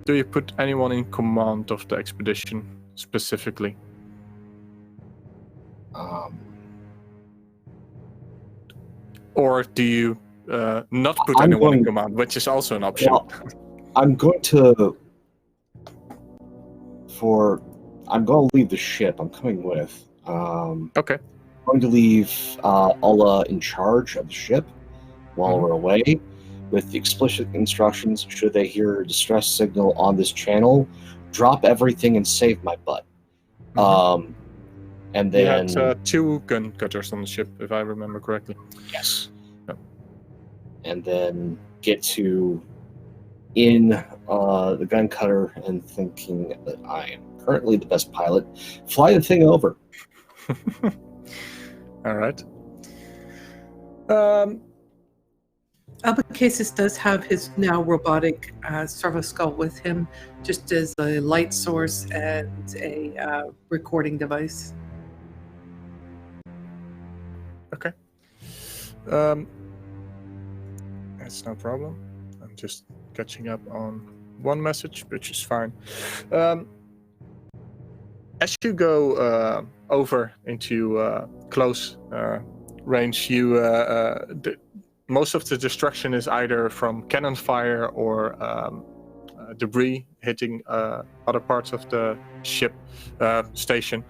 Do you put anyone in command of the expedition specifically? Or do you not put anyone in command, which is also an option? Well, I'm going to leave the ship. I'm coming with. Okay. I'm going to leave Allah in charge of the ship while we're away, with the explicit instructions: should they hear a distress signal on this channel, drop everything and save my butt. And then you had 2 gun cutters on the ship, if I remember correctly. yes, Yep. and then get to in the gun cutter and thinking that I am currently the best pilot, fly the thing over. All right. Albacasis does have his now robotic servo skull with him, just as a light source and a recording device. Okay. That's no problem. I'm just catching up on one message, which is fine. As you go over into close range, most of the destruction is either from cannon fire or debris hitting other parts of the ship station.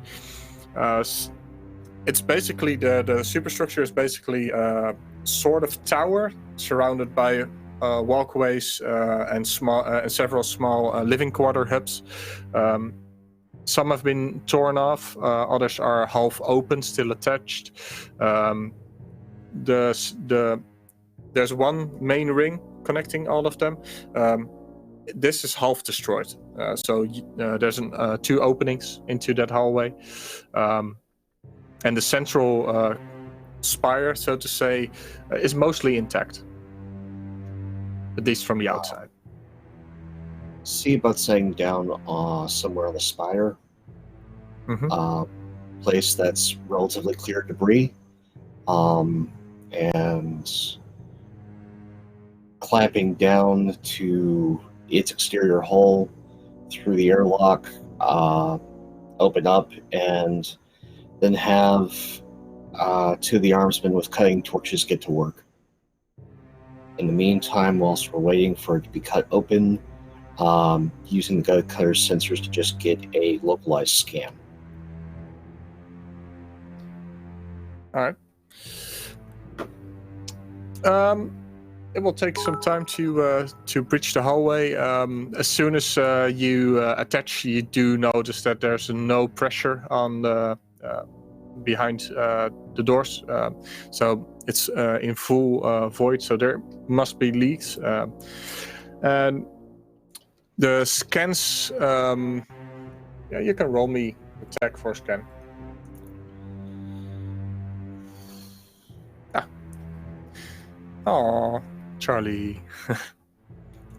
It's basically the superstructure is basically a sort of tower surrounded by walkways and several small living quarter hubs. Some have been torn off, others are half open, still attached. There's one main ring connecting all of them. This is half destroyed, so there's 2 openings into that hallway. And the central spire, so to say, is mostly intact, at least from the outside. See about setting down somewhere on the spire, place that's relatively clear of debris, and clamping down to its exterior hull through the airlock, open up, and then have 2 of the armsmen with cutting torches get to work. In the meantime, whilst we're waiting for it to be cut open, using the gun cutter sensors to just get a localized scan. All right. It will take some time to bridge the hallway. As soon as you attach, you do notice that there's no pressure on the behind the doors, so it's in full void. So there must be leaks, and The scans. Yeah, you can roll me attack for scan. Oh, Charlie.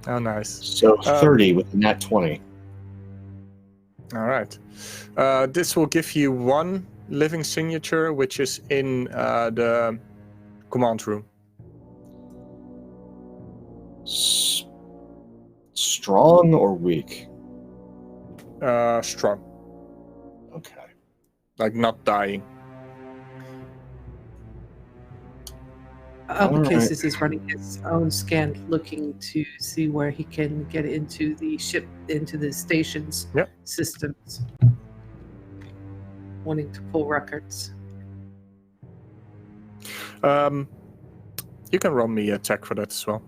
Oh, nice. So 30 with a nat 20. All right. This will give you one living signature, which is in the command room. Strong or weak? Strong. Okay. Like not dying. Albacasis is running his own scan, looking to see where he can get into the ship, into the station's systems, wanting to pull records. You can roll me a check for that as well.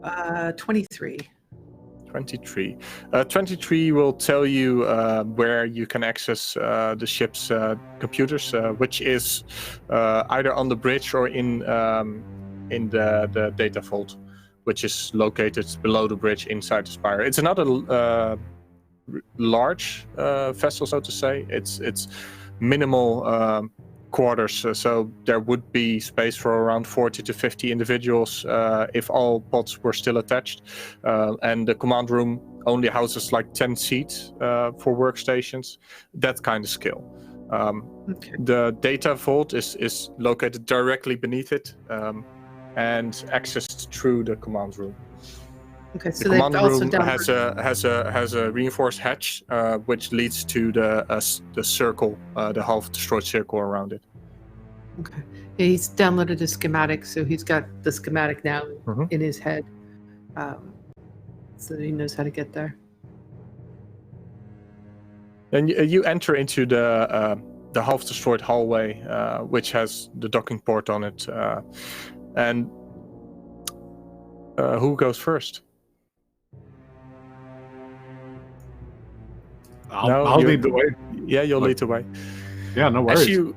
Uh, 23. 23. 23 will tell you where you can access the ship's computers, which is either on the bridge or in the data vault, which is located below the bridge inside the spire. It's another large vessel, so to say. It's minimal quarters, so there would be space for around 40 to 50 individuals if all pods were still attached, and the command room only houses like 10 seats for workstations, that kind of scale. Okay. The data vault is located directly beneath it and accessed through the command room. Okay, so The they've command also room has a reinforced hatch, which leads to the circle, the half-destroyed circle around it. Okay. Yeah, he's downloaded a schematic, so he's got the schematic now in his head, so he knows how to get there. And you enter into the half-destroyed hallway, which has the docking port on it. And who goes first? I'll lead the way. Yeah, you'll lead the way. Yeah, no worries.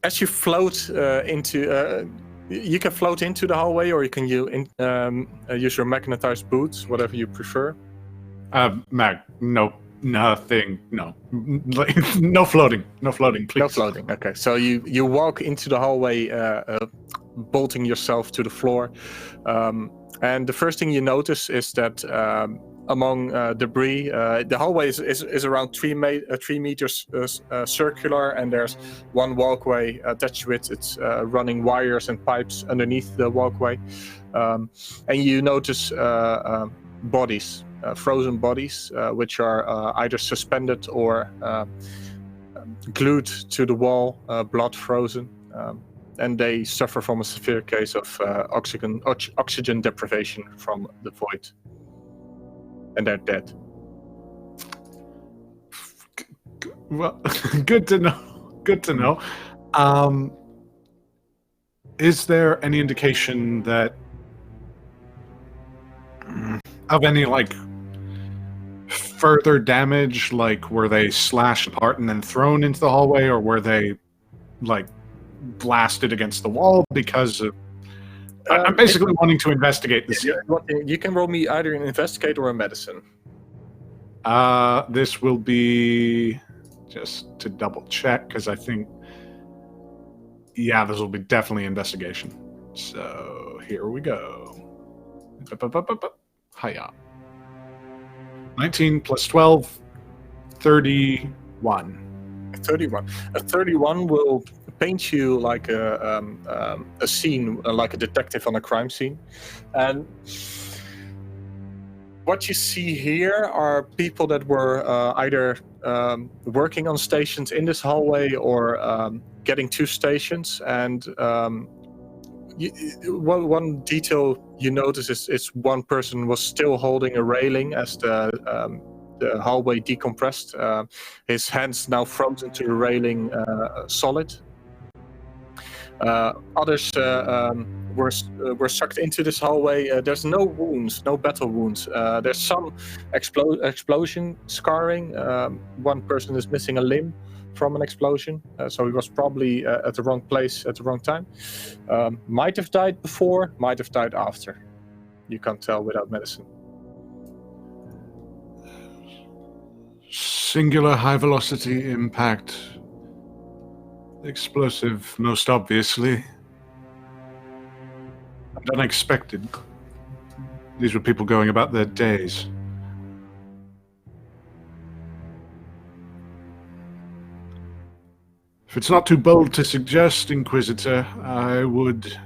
As you float into, you can float into the hallway, or you can use your magnetized boots, whatever you prefer. Nothing. No, no floating, please. No floating. Okay, so you walk into the hallway, bolting yourself to the floor, and the first thing you notice is that among debris, the hallway is around 3 meters circular, and there's one walkway attached to it. It's running wires and pipes underneath the walkway, and you notice bodies. Frozen bodies, which are either suspended or glued to the wall, blood frozen, and they suffer from a severe case of oxygen deprivation from the void, and they're dead. Well, good to know. Is there any indication that of any further damage, like were they slashed apart and then thrown into the hallway, or were they blasted against the wall? Because I'm basically wanting to investigate this. You can roll me either an investigate or a medicine. This will be just to double check, because I think this will be definitely investigation. So here we go. Hiya. 19 plus 12, 31. 31. A 31 will paint you like a scene, like a detective on a crime scene. And what you see here are people that were either working on stations in this hallway or getting to stations. And one detail you notice is one person was still holding a railing as the hallway decompressed. His hands now frozen to the railing, solid. Others were sucked into this hallway. There's no wounds, no battle wounds. There's some explosion scarring. One person is missing a limb from an explosion, so he was probably at the wrong place at the wrong time. Might have died before, might have died after. You can't tell without medicine. Singular high velocity impact. Explosive, most obviously. And unexpected. These were people going about their days. If it's not too bold to suggest, Inquisitor, I would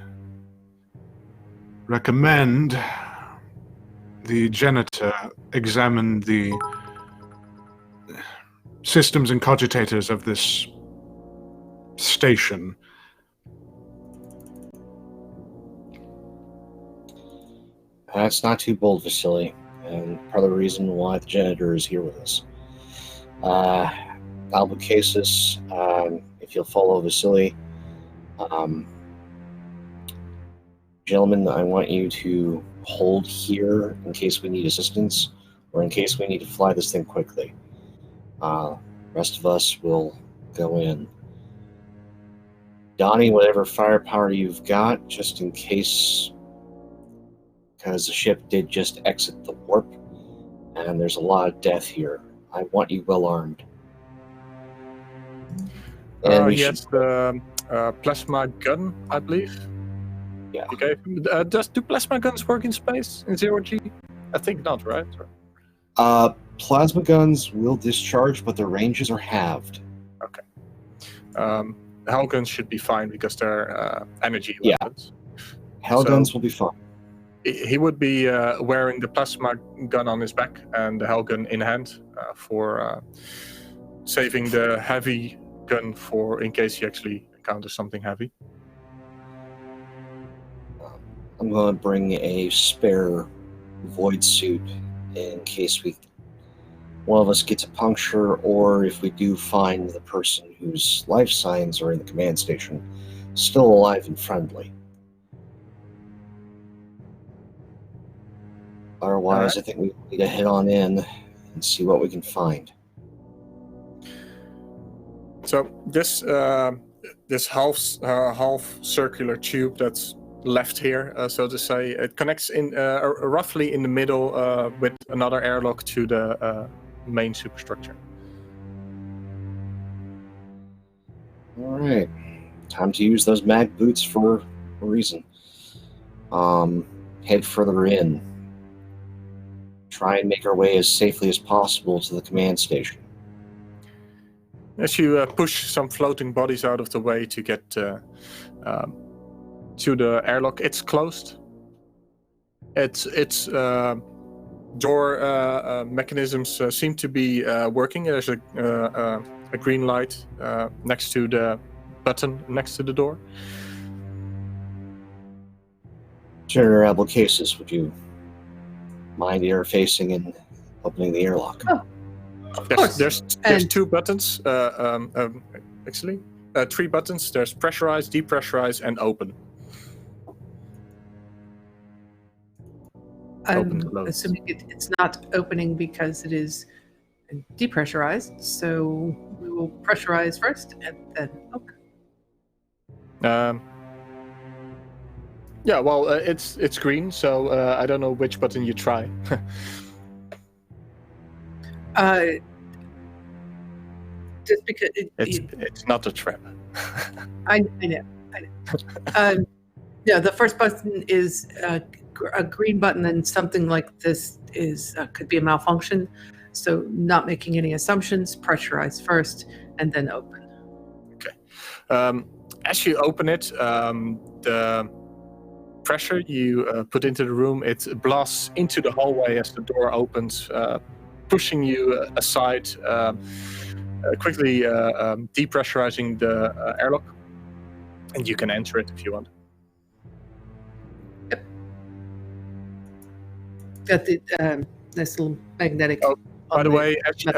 recommend the janitor examine the systems and cogitators of this station. That's not too bold, Vasily, and part of the reason why the janitor is here with us. Albucasis, if you'll follow Vasily. Gentlemen, I want you to hold here in case we need assistance, or in case we need to fly this thing quickly. Rest of us will go in. Donnie, whatever firepower you've got, just in case, because the ship did just exit the warp, and there's a lot of death here. I want you well armed. And He has the plasma gun, I believe. Yeah. You gave him. Do plasma guns work in space in 0G? I think not, right? Plasma guns will discharge, but their ranges are halved. Okay. Hell guns should be fine because they're energy weapons. Hell guns will be fine. He would be wearing the plasma gun on his back and the hell gun in hand for saving the heavy gun for in case he actually encounters something heavy. I'm going to bring a spare void suit in case one of us gets a puncture, or if we do find the person whose life signs are in the command station still alive and friendly. Otherwise, I think we need to head on in and see what we can find. So this half circular tube that's left here, so to say, it connects in roughly in the middle with another airlock to the main superstructure. All right, time to use those mag boots for a reason. Head further in. Try and make our way as safely as possible to the command station. As you push some floating bodies out of the way to get to the airlock, it's closed. Its door mechanisms seem to be working. There's a green light next to the button next to the door. Senator Abelcasis, would you mind interfacing and opening the airlock? Oh, of course. There's two buttons, actually. 3 buttons. There's pressurize, depressurize, and open. I'm assuming it's not opening because it is depressurized, so we will pressurize first and then open. Yeah, well, it's green, so I don't know which button you try. Just because it's not a trap. I know. Yeah, the first button is a green button, and something like this is could be a malfunction. So, not making any assumptions. Pressurize first, and then open. Okay. As you open it, the pressure you put into the room, it blasts into the hallway as the door opens, pushing you aside, quickly depressurizing the airlock, and you can enter it if you want. Yep. Got the nice little magnetic. Oh, by the way, as you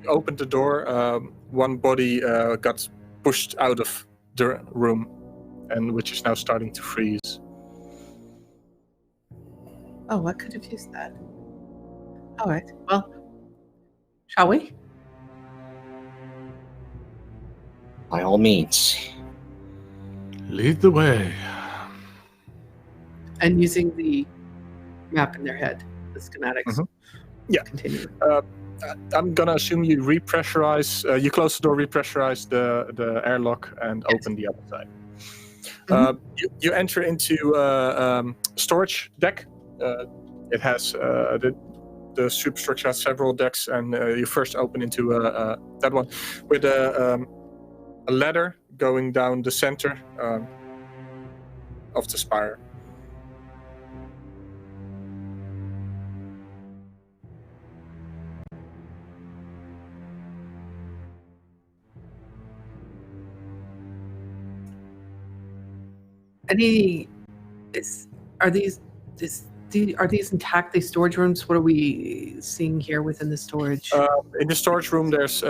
opened the door, one body got pushed out of the room. and which is now starting to freeze. Oh, I could have used that. All right. Well, shall we? By all means. Lead the way. And using the map in their head, the schematics. Mhm. Yeah. Continue. I'm gonna assume you repressurize. You close the door, repressurize the airlock, and open the other side. You enter into storage deck. It has the superstructure has several decks, and you first open into that one with a ladder going down the center of the spire. Are these intact? These storage rooms? What are we seeing here within the storage? In the storage room, there's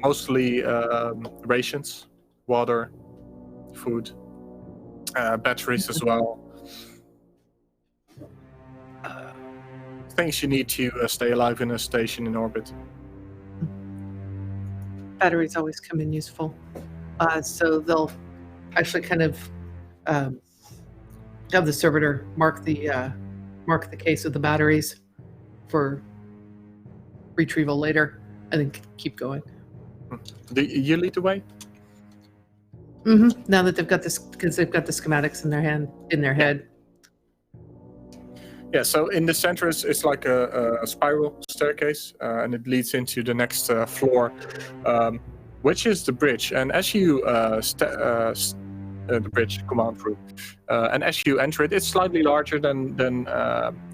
mostly rations, water, food, batteries as well. Things you need to stay alive in a station in orbit. Batteries always come in useful. So they'll actually kind of have the servitor mark the case of the batteries for retrieval later, and then keep going. Do you lead the way? Now that they've got this, because they've got the schematics in their head. Yeah. So in the center is like a spiral staircase, and it leads into the next floor, which is the bridge. And as you the bridge command room, and as you enter it, it's slightly larger than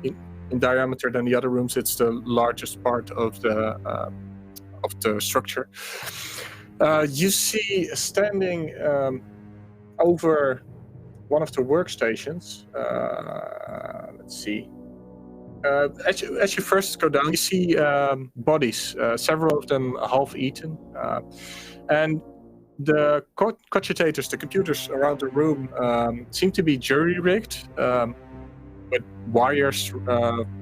in diameter than the other rooms. It's the largest part of the structure. You see standing over one of the workstations. Let's see. As you first go down, you see bodies, several of them half-eaten, and the cogitators, the computers around the room, seem to be jury-rigged, with wires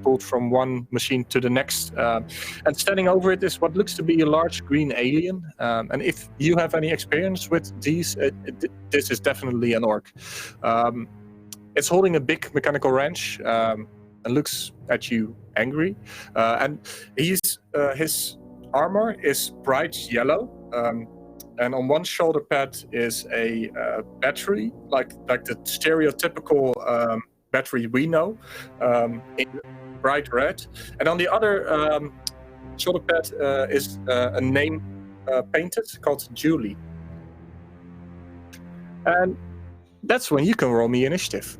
pulled from one machine to the next. And standing over it is what looks to be a large green alien. And if you have any experience with these, this is definitely an orc. It's holding a big mechanical wrench and looks at you angry. And his armor is bright yellow. And on one shoulder pad is a battery, like the stereotypical battery we know, in bright red. And on the other shoulder pad is a name painted called Julie. And that's when you can roll me initiative.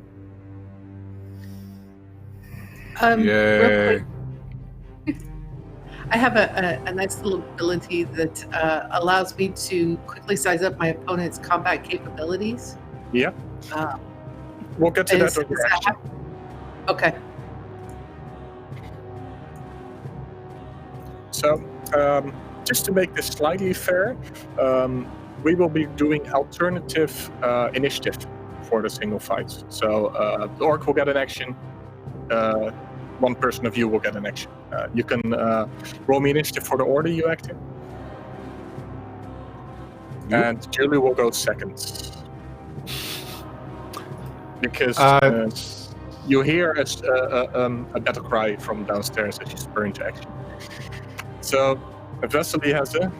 Real Yay. quick, I have a nice little ability that allows me to quickly size up my opponent's combat capabilities. Yeah. We'll get to that. Does that happen? Okay. So, just to make this slightly fair, we will be doing alternative initiative for the single fights. So, the orc will get an action. One person of you will get an action. You can roll me initiative for the order you act in. Yep. And Julie will go second. Because you hear a battle cry from downstairs as you spur into action. So, Vesely has a...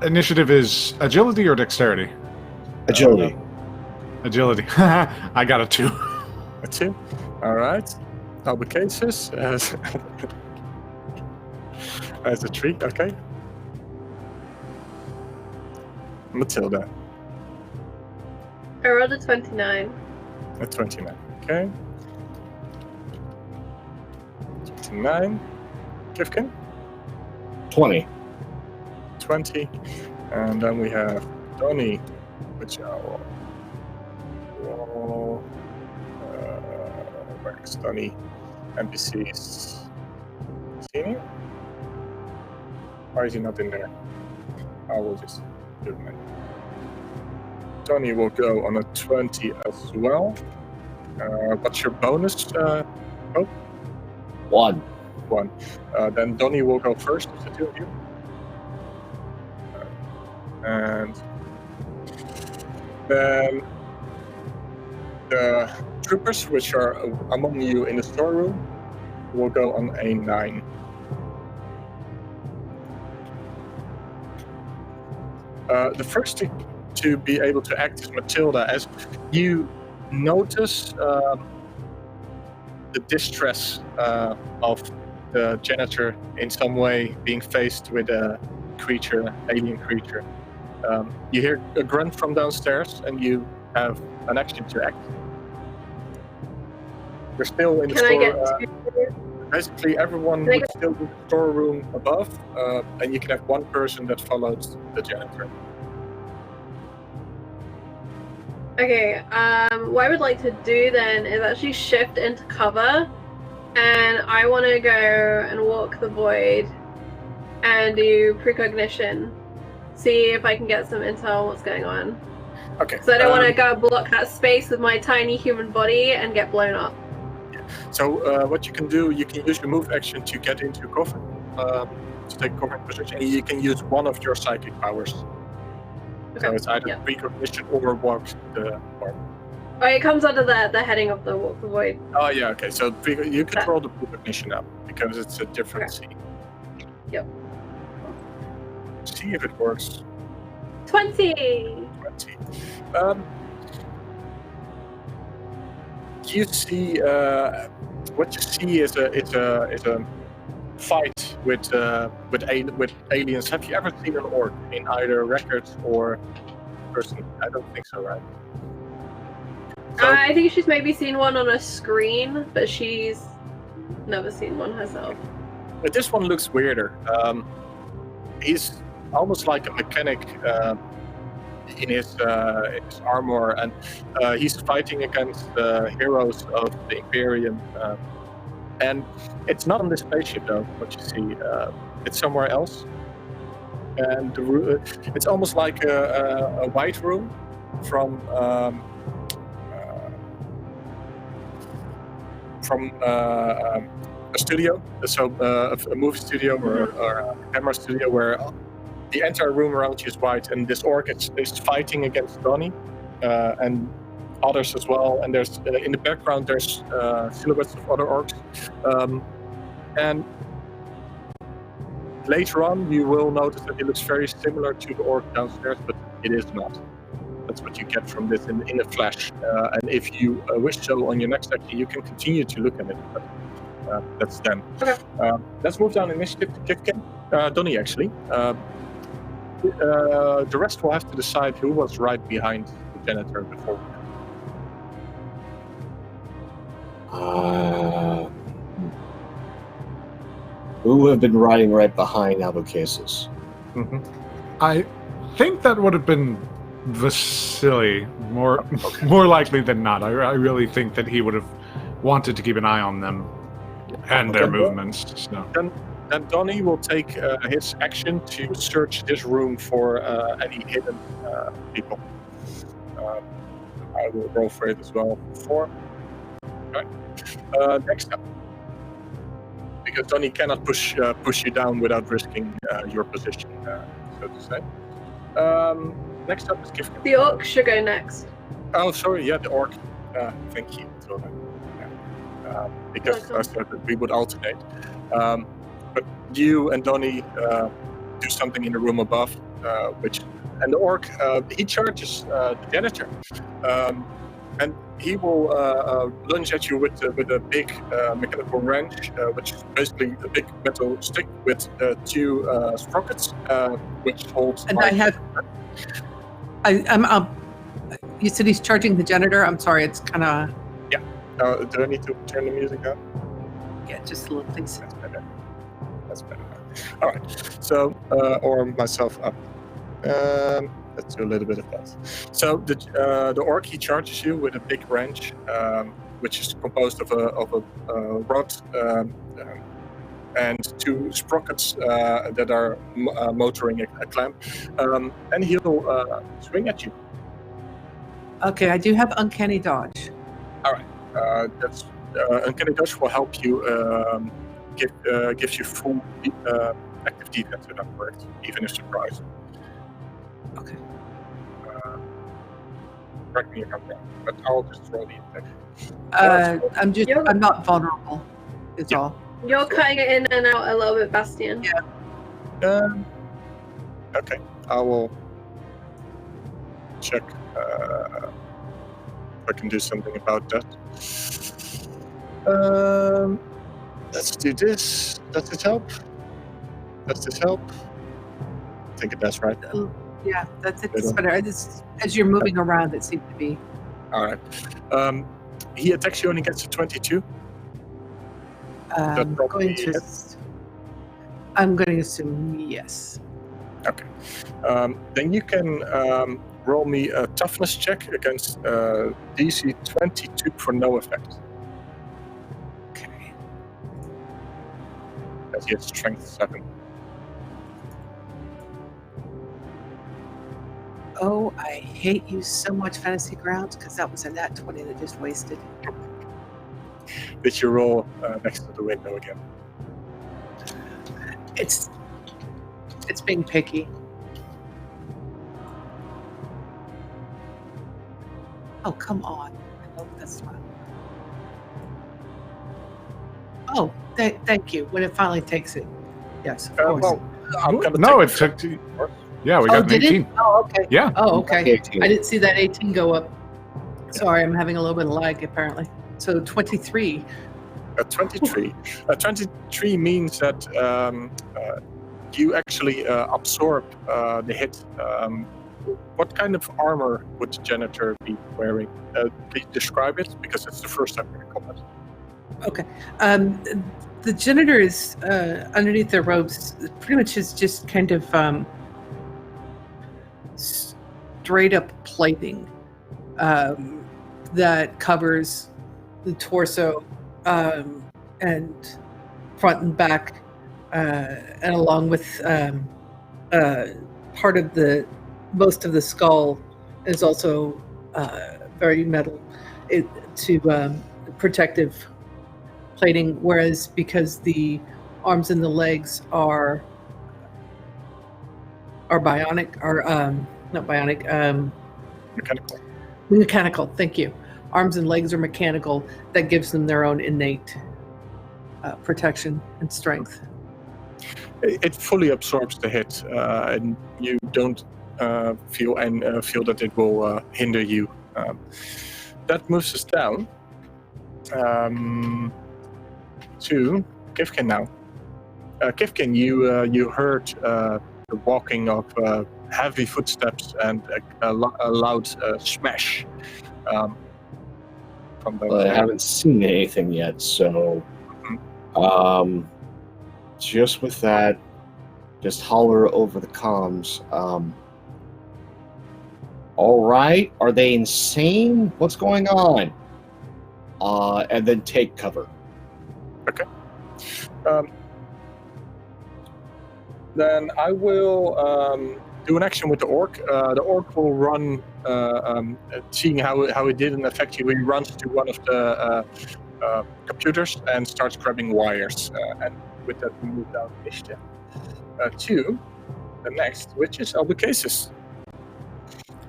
Initiative is agility or dexterity? Agility. Agility. I got a 2. A 2. All right. Albucasis as a 3. Okay. Matilda. I rolled a 29. A 29. Okay. 29. Kivkin. 20. 20. And then we have Donnie, which I will roll. Where's Donnie? NPCs. Seen him? Why is he not in there? I will just do it. Donnie will go on a 20 as well. What's your bonus? One. 1. Then Donnie will go first of the two of you. And then the troopers, which are among you in the storeroom, will go on a 9. The first to be able to act is Matilda, as you notice the distress of the janitor in some way being faced with a creature, alien creature. You hear a grunt from downstairs, and you have an action to act. You're still in the Can I store. get Basically, everyone would still be in the storeroom above, and you can have one person that follows the janitor. Okay, what I would like to do then is actually shift into cover, and I want to go and walk the void and do precognition, see if I can get some intel on what's going on. Okay. So I don't want to go block that space with my tiny human body and get blown up. So what you can do, you can use your move action to get into cover, to take cover position, and you can use one of your psychic powers. Okay. So it's either precognition or walk the or. Oh, it comes under the heading of the walk the void. Oh yeah, okay. So you control the precognition now because it's a different scene. Yep. See if it works. 20. 20. You see what you see is a fight with aliens. Have you ever seen an orc in either records or person? I don't think so, right? So, I think she's maybe seen one on a screen, but she's never seen one herself. but this one looks weirder. He's almost like a mechanic in his armor, and he's fighting against the heroes of the Imperium. And it's not on this spaceship, though. What you see, it's somewhere else. And it's almost like a white room from a studio, so a movie studio or a camera studio where the entire room around you is white, and this orc is fighting against Donnie and others as well. And there's in the background there's silhouettes of other orcs, and later on you will notice that it looks very similar to the orc downstairs, but it is not. That's what you get from this in a flash. And if you wish so on your next action, you can continue to look at it. But, that's them. Okay. Let's move down initiative to Kifkin. Donnie, actually. The rest will have to decide who was right behind the janitor before. Who would have been riding right behind Albucases? Mm-hmm. I think that would have been Vasily, more likely than not. I really think that he would have wanted to keep an eye on them and their movements. So. Then Donnie will take his action to search this room for any hidden people. I will roll for it as well. 4. Okay. Next up, because Donnie cannot push you down without risking your position, so to say. Next up is Kifkin. The orc should go next. Oh, sorry, yeah, the orc. Thank you. Because I said that we would alternate. But you and Donnie do something in the room above, and the orc, he charges the janitor. And he will lunge at you with a big mechanical wrench, which is basically a big metal stick with 2 sprockets, which holds... And I'm you said he's charging the janitor? I'm sorry, it's kind of... Yeah. Do I need to turn the music down? Yeah, just a little, please. That's better. All right. So, or myself up. Let's do a little bit of that. So the orc, he charges you with a big wrench, which is composed of a rod and 2 sprockets that are motoring a clamp, and he'll swing at you. Okay, I do have uncanny dodge. That's Uncanny Dodge will help you. Gives you full active defense if that works, even if surprised. Okay. Correct me if I'm wrong, but I'll just roll the attack. I'm not vulnerable. Is Yeah. all. You're cutting it in and out a little bit, Bastian. Yeah. Okay, I will check if I can do something about that. Let's do this. Does this help? Does this help? I think it does, right? Yeah, that's it. It's better. As you're moving around, it seems to be. All right. He attacks you and he gets a 22. I'm going to assume yes. Okay. Then you can roll me a toughness check against DC 22 for no effect. Okay. As he has strength 7. Oh, I hate you so much, Fantasy Grounds, because that was a nat 20 that just wasted. Did you roll next to the window again? It's being picky. Oh, come on. I hope that's not. Oh, thank you. When it finally takes it. Yes, of course. Well, I'm gonna No, it take took. Yeah, we got an did 18. it? Oh, okay. Yeah. Oh, okay. 18. I didn't see that 18 go up. Sorry, I'm having a little bit of lag apparently. So 23. 23. 23 means that you actually absorb the hit. What kind of armor would the janitor be wearing? Please describe it, because it's the first time in combat. Okay. The janitor is underneath their robes. Pretty much is just kind of straight up plating that covers the torso and front and back, and along with part of most of the skull is also very metal to protective plating, whereas because the arms and the legs are bionic, or not bionic, mechanical, thank you. Arms and legs are mechanical. That gives them their own innate protection and strength. It fully absorbs the hit, and you don't feel that it will hinder you. That moves us down to Kifkin now. Kifkin, you heard the walking of heavy footsteps and a loud smash. From the I haven't seen anything yet, so just with that, just holler over the comms. All right, are they insane? What's going on? And then take cover. Okay. Then I will do an action with the orc. The orc will run, seeing how it didn't affect you. He runs to one of the computers and starts grabbing wires. And with that, we move down initiative to the next, which is Albucasis.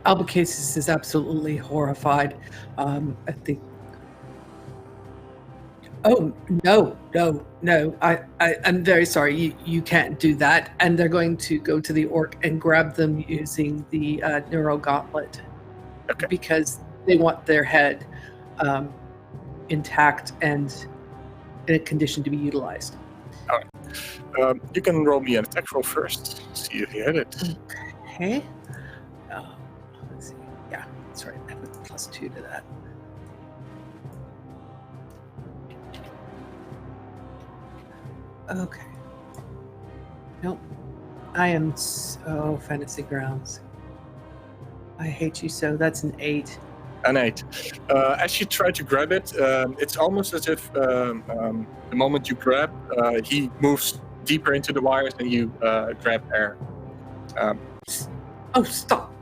Albucasis is absolutely horrified. I think. Oh no! I'm very sorry. You can't do that. And they're going to go to the orc and grab them using the neuro gauntlet, Okay. because they want their head intact and in a condition to be utilized. All right. You can roll me an attack roll first. See if you hit it. Okay. Let's see. Yeah, that's right. I have a +2 to that. Okay. Nope. I am so Fantasy Grounds. I hate you so. That's an 8. An 8. As you try to grab it, it's almost as if the moment you grab, he moves deeper into the wires and you grab air. Oh, stop.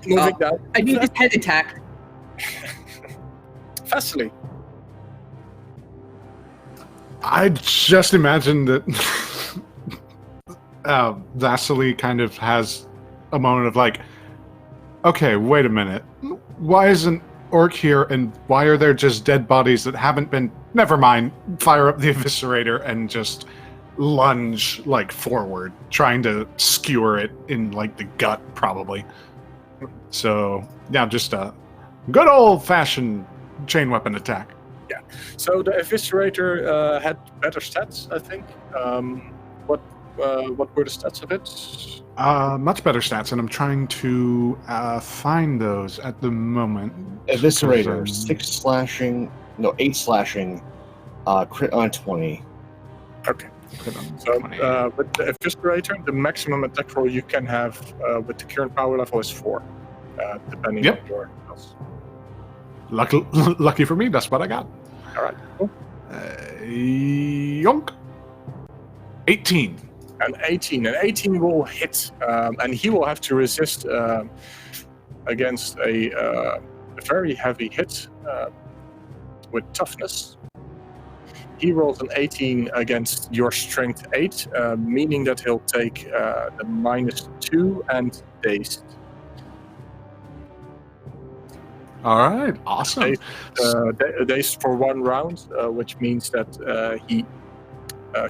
Moving down. I need his head attack. Vasily. I just imagine that Vasily kind of has a moment of like, okay, wait a minute. Why isn't Orc here, and why are there just dead bodies that haven't been... Never mind. Fire up the Eviscerator and just lunge, like, forward, trying to skewer it in, like, the gut, probably. So, yeah, just a good old-fashioned chain weapon attack. Yeah. So the Eviscerator had better stats, I think. What were the stats of it? Much better stats, and I'm trying to find those at the moment. Eviscerator, 6 slashing, no, 8 slashing, crit on 20. Okay. Crit on So 20. with the Eviscerator, the maximum attack roll you can have with the current power level is 4, depending on your health. Lucky for me, that's what I got. All right. Cool. Yonk. 18. An 18 will hit, and he will have to resist against a very heavy hit with toughness. He rolls an 18 against your strength 8, meaning that he'll take the -2 and dazed. All right, awesome. Dazed for 1 round, which means that he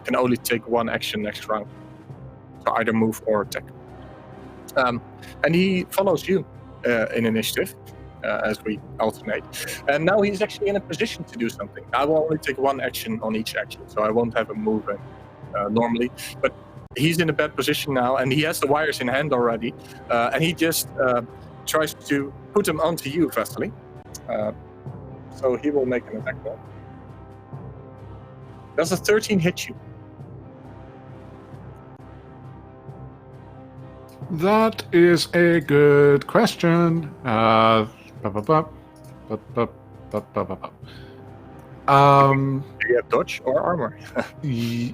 can only take 1 action next round. So either move or attack. And he follows you in initiative as we alternate. And now he's actually in a position to do something. I will only take 1 action on each action, so I won't have him moving normally. But he's in a bad position now, and he has the wires in hand already. And he just tries to put them onto you, Vasily. So he will make an attack roll. Does a 13 hit you? That is a good question. Do you have dodge or armor?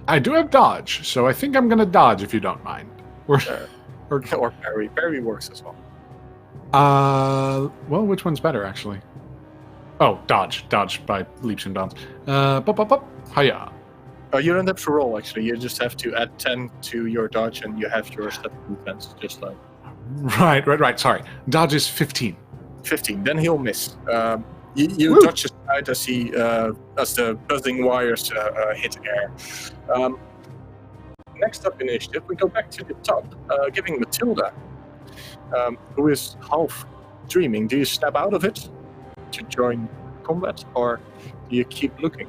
I do have dodge, so I think I'm going to dodge if you don't mind. Or parry. Parry works as well. Well, which one's better, actually? Oh, dodge. Dodge by leaps and bounds. Hiya. You don't have to roll, actually. You just have to add 10 to your dodge, and you have your step defense, just like... Right. Sorry. Dodge is 15. 15. Then he'll miss. You dodge aside as as the buzzing wires hit air. Next up in initiative, we go back to the top, giving Matilda, who is half dreaming. Do you snap out of it to join combat, or do you keep looking?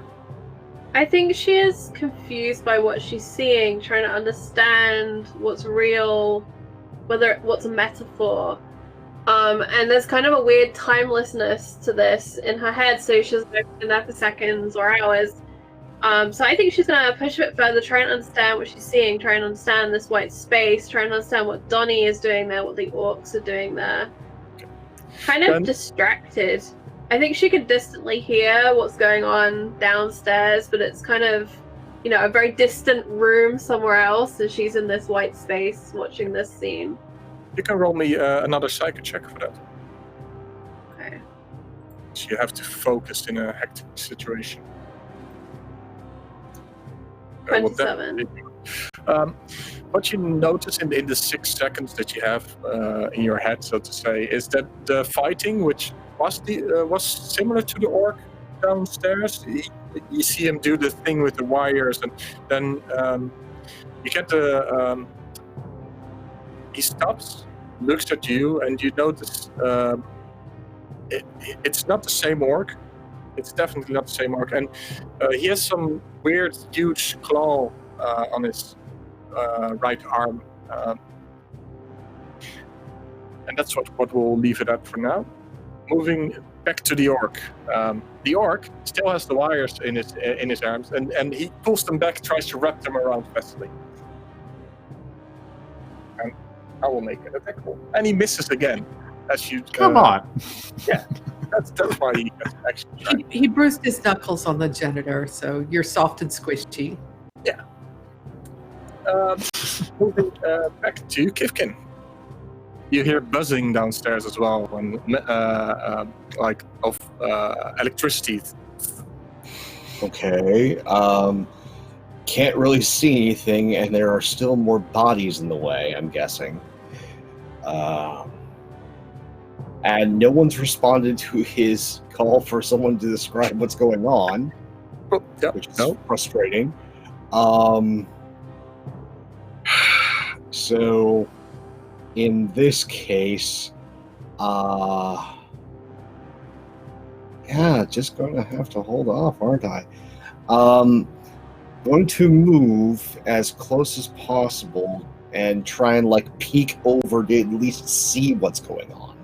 I think she is confused by what she's seeing, trying to understand what's real, what's a metaphor. And there's kind of a weird timelessness to this in her head, so she's been there for seconds or hours. So I think she's going to push a bit further, try and understand what she's seeing, try and understand this white space, try and understand what Donnie is doing there, what the orcs are doing there. Kind of distracted. I think she could distantly hear what's going on downstairs, but it's kind of, a very distant room somewhere else, and she's in this white space watching this scene. You can roll me another psycho check for that. Okay. So you have to focus in a hectic situation. 27. What you notice in the 6 seconds that you have in your head, so to say, is that the fighting, which was similar to the orc downstairs. You see him do the thing with the wires, and then you get the... he stops, looks at you, and you notice it's not the same orc. It's definitely not the same orc. And he has some weird, huge claw on his right arm. And that's what we'll leave it at for now. Moving back to the orc. The orc still has the wires in his arms, and he pulls them back, tries to wrap them around Vasily. And I will make an attack roll. And he misses again. As you Come on. Yeah, that's why he gets action. He bruised his knuckles on the janitor, so you're soft and squishy. Yeah. Moving back to Kivkin. You hear buzzing downstairs as well, and like of electricity. Okay. Can't really see anything, and there are still more bodies in the way, I'm guessing. And no one's responded to his call for someone to describe what's going on, which is frustrating. So, in this case, just going to have to hold off, aren't I? Going to move as close as possible and try and peek over to at least see what's going on.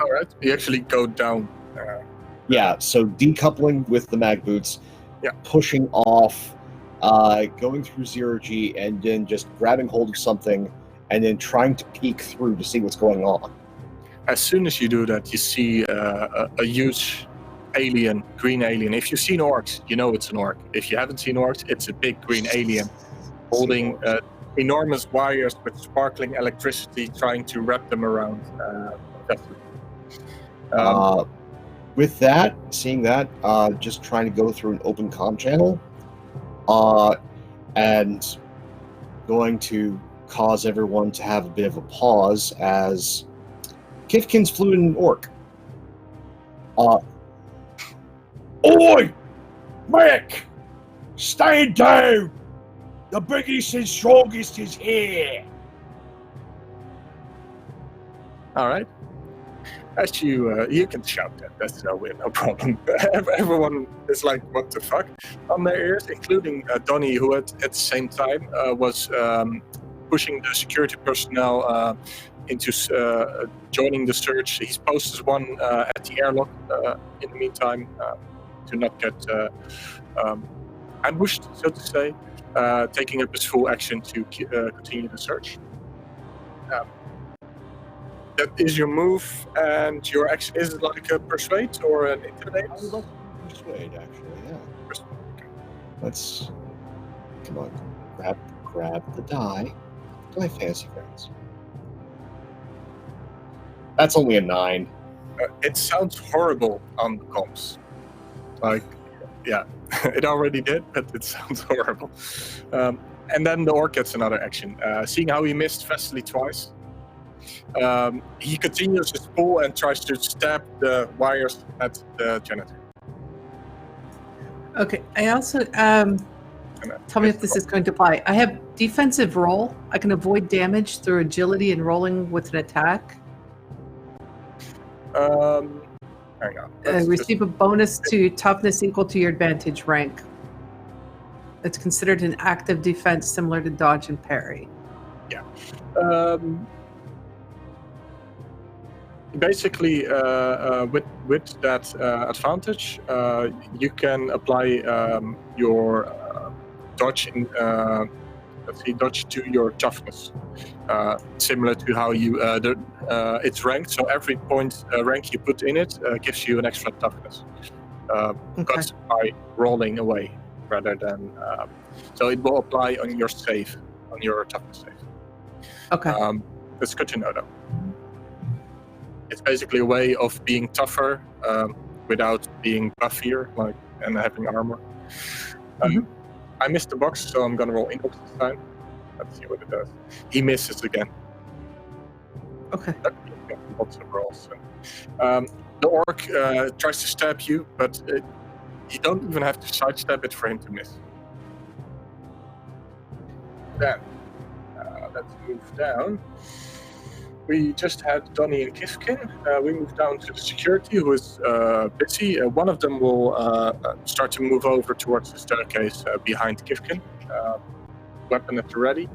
All right, you actually go down. Yeah, so decoupling with the mag boots, pushing off, going through 0G, and then just grabbing hold of something, and then trying to peek through to see what's going on. As soon as you do that, you see a huge alien, green alien. If you've seen orcs, you know it's an orc. If you haven't seen orcs, it's a big green alien holding enormous wires with sparkling electricity, trying to wrap them around. With that, seeing that, just trying to go through an open comm channel, and going to cause everyone to have a bit of a pause as Kifkin's fluent in orc. Oi! Mick! Stay down! The biggest and strongest is here! Alright. As you can shout that, that's no problem. Everyone is like, what the fuck? On their ears, including Donnie, who at the same time was pushing the security personnel into joining the search. He's posted one at the airlock in the meantime to not get ambushed, so to say, taking up his full action to continue the search. That is your move, and your action is it like a persuade or an intimidate? I would like to persuade, actually, yeah. Persuade, okay. Let's, come on, grab the die. Die, fancy friends. That's only a 9. It sounds horrible on the comms. Like, yeah, it already did, but it sounds horrible. And then the orc gets another action. Seeing how he missed Vesely twice, he continues his pull and tries to stab the wires at the janitor. Okay, I also, tell me if this is going to apply. I have defensive roll. I can avoid damage through agility and rolling with an attack. Hang on. Receive a bonus to toughness equal to your advantage rank. It's considered an active defense similar to dodge and parry. Yeah. Basically, with that advantage, you can apply your dodge dodge to your toughness, similar to how you it's ranked. So every point rank you put in it gives you an extra toughness, but by rolling away rather than. So it will apply on your save, on your toughness save. Okay. That's good to know, though. It's basically a way of being tougher without being buffier, and having armor. I missed the box, so I'm gonna roll inbox this time. Let's see what it does. He misses again. Okay. Lots of rolls. The orc tries to stab you, but you don't even have to sidestep it for him to miss. Then, let's move down. We just had Donnie and Kifkin. We moved down to the security, who is busy. One of them will start to move over towards the staircase behind Kifkin. Weapon at the ready.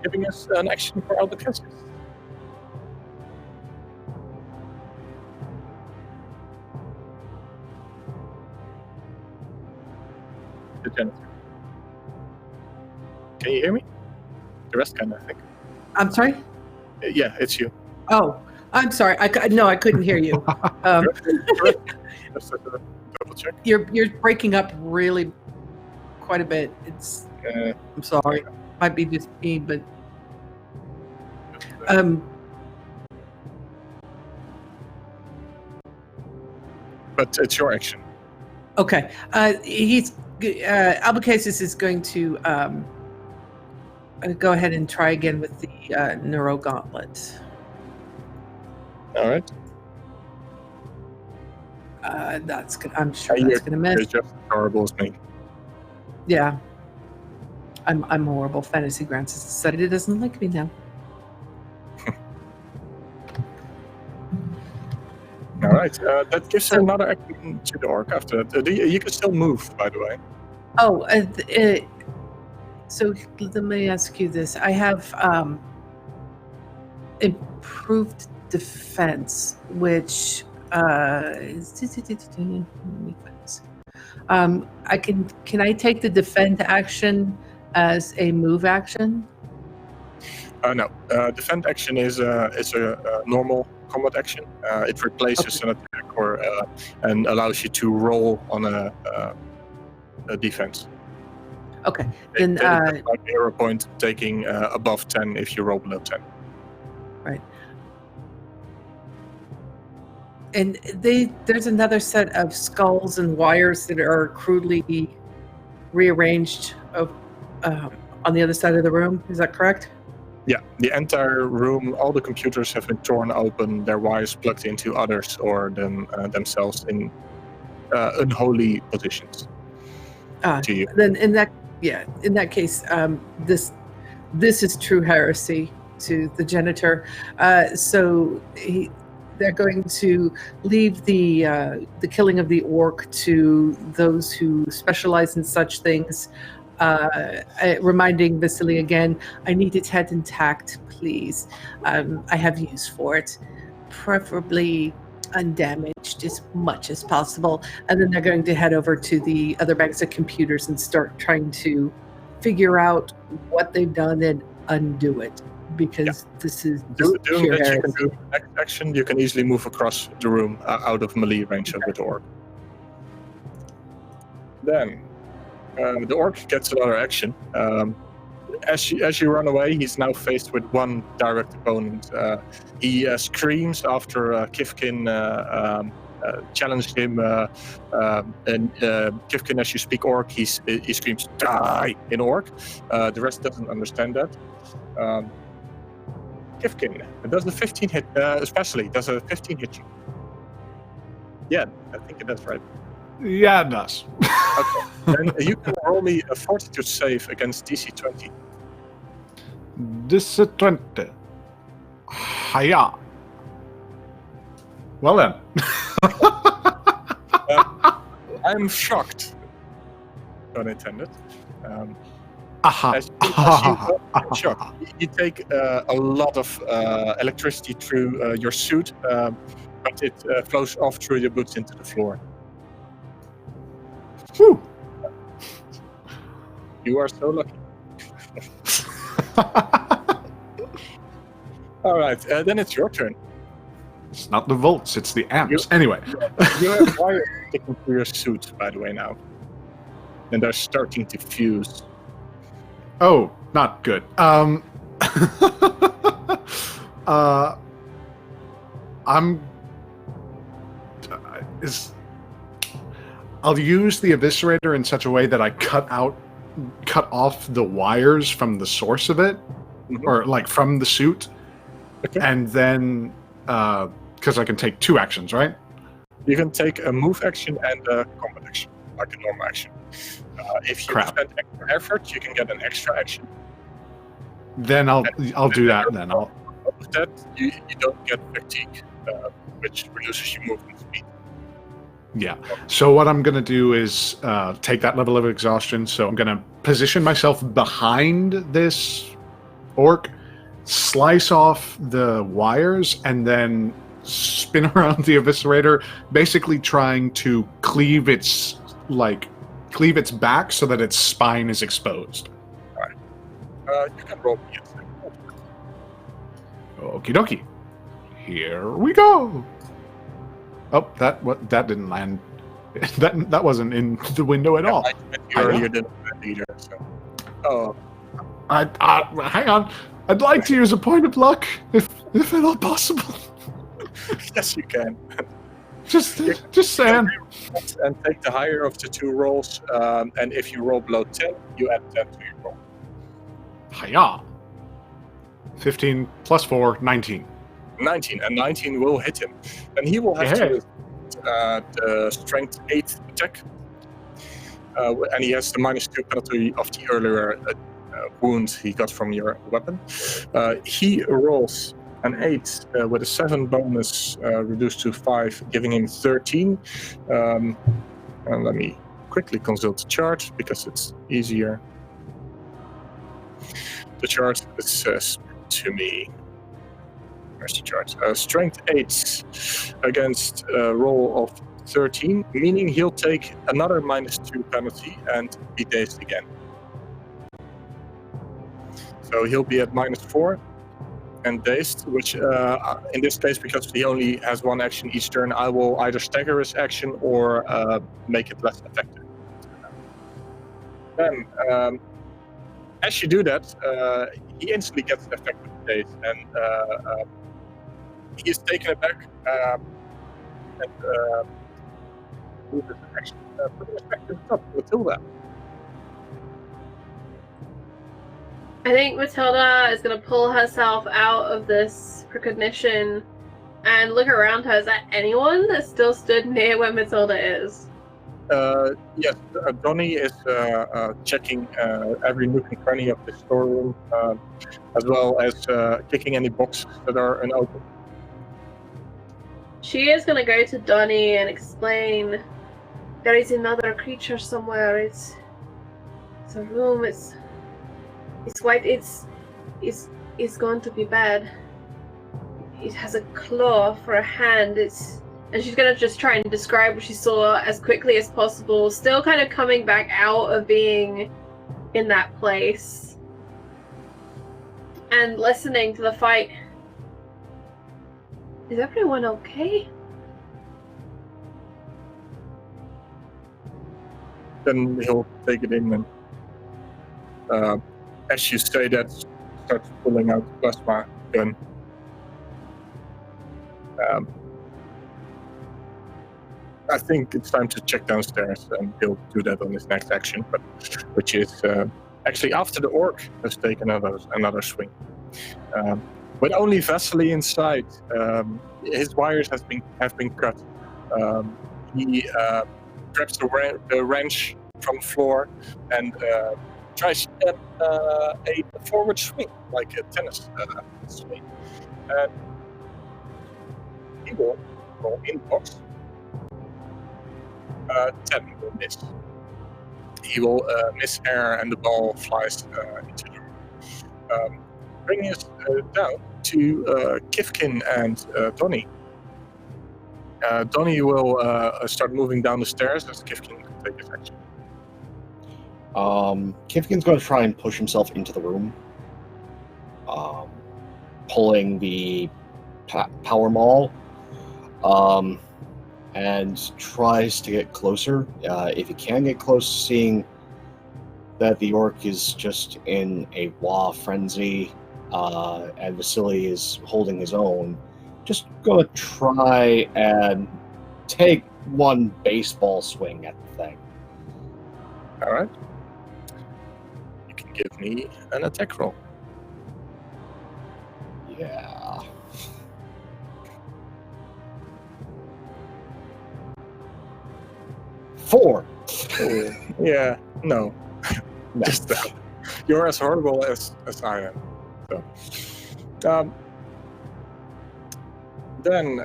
Giving us an action for Albuquerque. The janitor. Can you hear me? The rest can, I think. I'm sorry? Yeah, it's you. Oh, I'm sorry. I couldn't hear you. Just double check. You're breaking up really quite a bit. It's. I'm sorry. Might be just me, but. But it's your action. Okay. Albucasis is going to go ahead and try again with the Neuro Gauntlet. All right. I'm sure that's gonna miss. It's just as horrible as me. Yeah. I'm horrible. Fantasy Grounds has decided it doesn't like me now. All right. That gives her another action to the orc after that. You can still move, by the way. Oh, so let me ask you this. I have improved defense, which let me find this. Can I take the defend action as a move action? No. Defend action is a normal combat action. It replaces an attack or and allows you to roll on a defense. Okay. Then like a hero point taking above 10 if you roll below 10. Right. And there's another set of skulls and wires that are crudely rearranged on the other side of the room. Is that correct? Yeah, the entire room, all the computers have been torn open, their wires plugged into others or themselves in unholy positions. To you. Then in that case, this is true heresy to the janitor. So they're going to leave the killing of the orc to those who specialize in such things. Reminding Vasily again, I need its head intact, please. I have use for it, preferably undamaged as much as possible. And then they're going to head over to the other banks of computers and start trying to figure out what they've done and undo it. Because this is doing that, you can do next action. You can easily move across the room out of melee range of the orc. Then the orc gets another action. As you run away, he's now faced with one direct opponent. He screams after Kifkin challenged him, and Kifkin, as you speak orc, he screams "Die" in orc. The rest doesn't understand that. Kifkin, does the 15 hit, especially, does a 15 hit you? Yeah, I think it does, right? Yeah, it does. Okay, then you can roll me a fortitude save against DC 20. DC 20. Hiya. Well then. I'm shocked. Unintended. You take a lot of electricity through your suit, but it flows off through your boots into the floor. Whew. You are so lucky. All right, then it's your turn. It's not the volts, it's the amps. Anyway. You have wires sticking to your suit, by the way, now. And they're starting to fuse. Oh, not good. I'll use the eviscerator in such a way that I cut off the wires from the source of it, or like from the suit, and then because I can take two actions, right? You can take a move action and a combat action, like a normal action. If you spend extra effort, you can get an extra action. Then I'll do that. Then I'll. With that, you don't get fatigue, which reduces your movement speed. Yeah. So what I'm gonna do is take that level of exhaustion. So I'm gonna position myself behind this orc, slice off the wires, and then spin around the eviscerator, basically trying to cleave its back so that its spine is exposed. All right. You can roll me a second. Okie dokie. Here we go. Oh, that didn't land. That wasn't in the window at all. I earlier didn't either. So. Oh. Hang on. I'd like to use a point of luck, if at all possible. Yes, you can. Just saying. And take the higher of the two rolls, and if you roll below 10, you add 10 to your roll. Hiya. 15 plus 4, 19. 19, and 19 will hit him. And he will have to the strength 8 attack. And he has the -2 penalty of the earlier wound he got from your weapon. He rolls an 8 with a 7 bonus reduced to 5, giving him 13. And let me quickly consult the chart because it's easier. The chart says to me, where's the chart? Strength 8 against a roll of 13, meaning he'll take another -2 penalty and be dazed again. So he'll be at -4 and dazed, which in this case, because he only has one action each turn, I will either stagger his action or make it less effective. Then, as you do that, he instantly gets an effective daze, and he is taken aback and moves his action pretty effective up. Matilda. I think Matilda is going to pull herself out of this precognition and look around her. Is there anyone that still stood near where Matilda is? Yes, Donnie is checking every nook and cranny of the storeroom, as well as kicking any boxes that are unopened. She is going to go to Donnie and explain, there is another creature somewhere. It's a room. It's white. It's going to be bad. It has a claw for a hand. And she's going to just try and describe what she saw as quickly as possible, still kind of coming back out of being in that place and listening to the fight. Is everyone okay? Then he'll take it in, and as you say that, starts pulling out the plasma gun. I think it's time to check downstairs, and he'll do that on his next action, which is actually after the orc has taken another swing. With only Vasily inside, his wires have been cut. He grabs the wrench from the floor and tries to get a forward swing, like a tennis swing. And he will roll in box. 10 will miss. He will miss air, and the ball flies into the room. Bringing us down to Kifkin and Donnie. Donnie will start moving down the stairs as Kifkin can take his action. Kifkin's going to try and push himself into the room, pulling the power maul, and tries to get closer. If he can get close, seeing that the orc is just in a wah frenzy, and Vasily is holding his own, just going to try and take one baseball swing at the thing. All right. You can give me an attack roll. Yeah. Four. Yeah, no. Just you're as horrible as I am. So. Then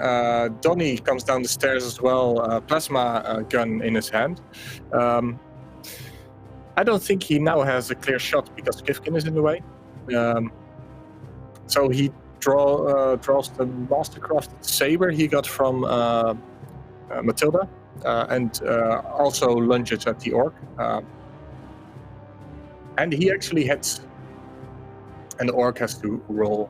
Donnie comes down the stairs as well, plasma gun in his hand. I don't think he now has a clear shot because Kifkin is in the way. So he draws the mastercrafted saber he got from Matilda, and also lunges at the orc. And he actually hits. And the orc has to roll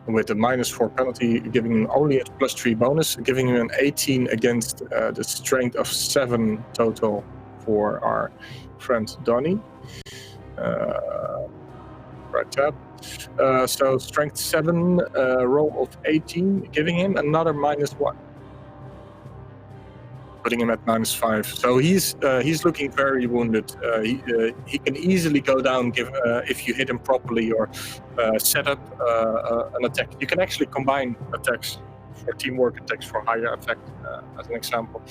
with a -4 penalty, giving him only a +3 bonus, giving him an 18 against the strength of 7 total for our friend Donnie. Right right tab. So strength 7, roll of 18, giving him another -1. Putting him at -5. So he's looking very wounded. He can easily go down if you hit him properly or set up an attack. You can actually combine attacks for teamwork attacks for higher effect, as an example.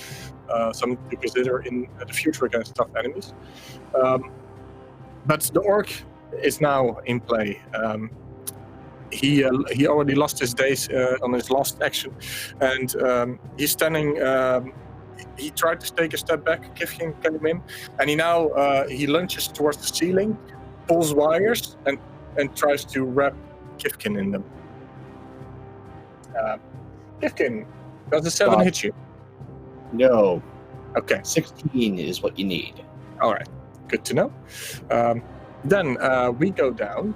Something to consider in the future against tough enemies. But the orc is now in play. He already lost his days on his last action, and he's standing. He tried to take a step back, Kifkin came in, and he lunges towards the ceiling, pulls wires, and tries to wrap Kifkin in them. Kifkin, does a 7 hit you? No. Okay. 16 is what you need. All right. Good to know. Then we go down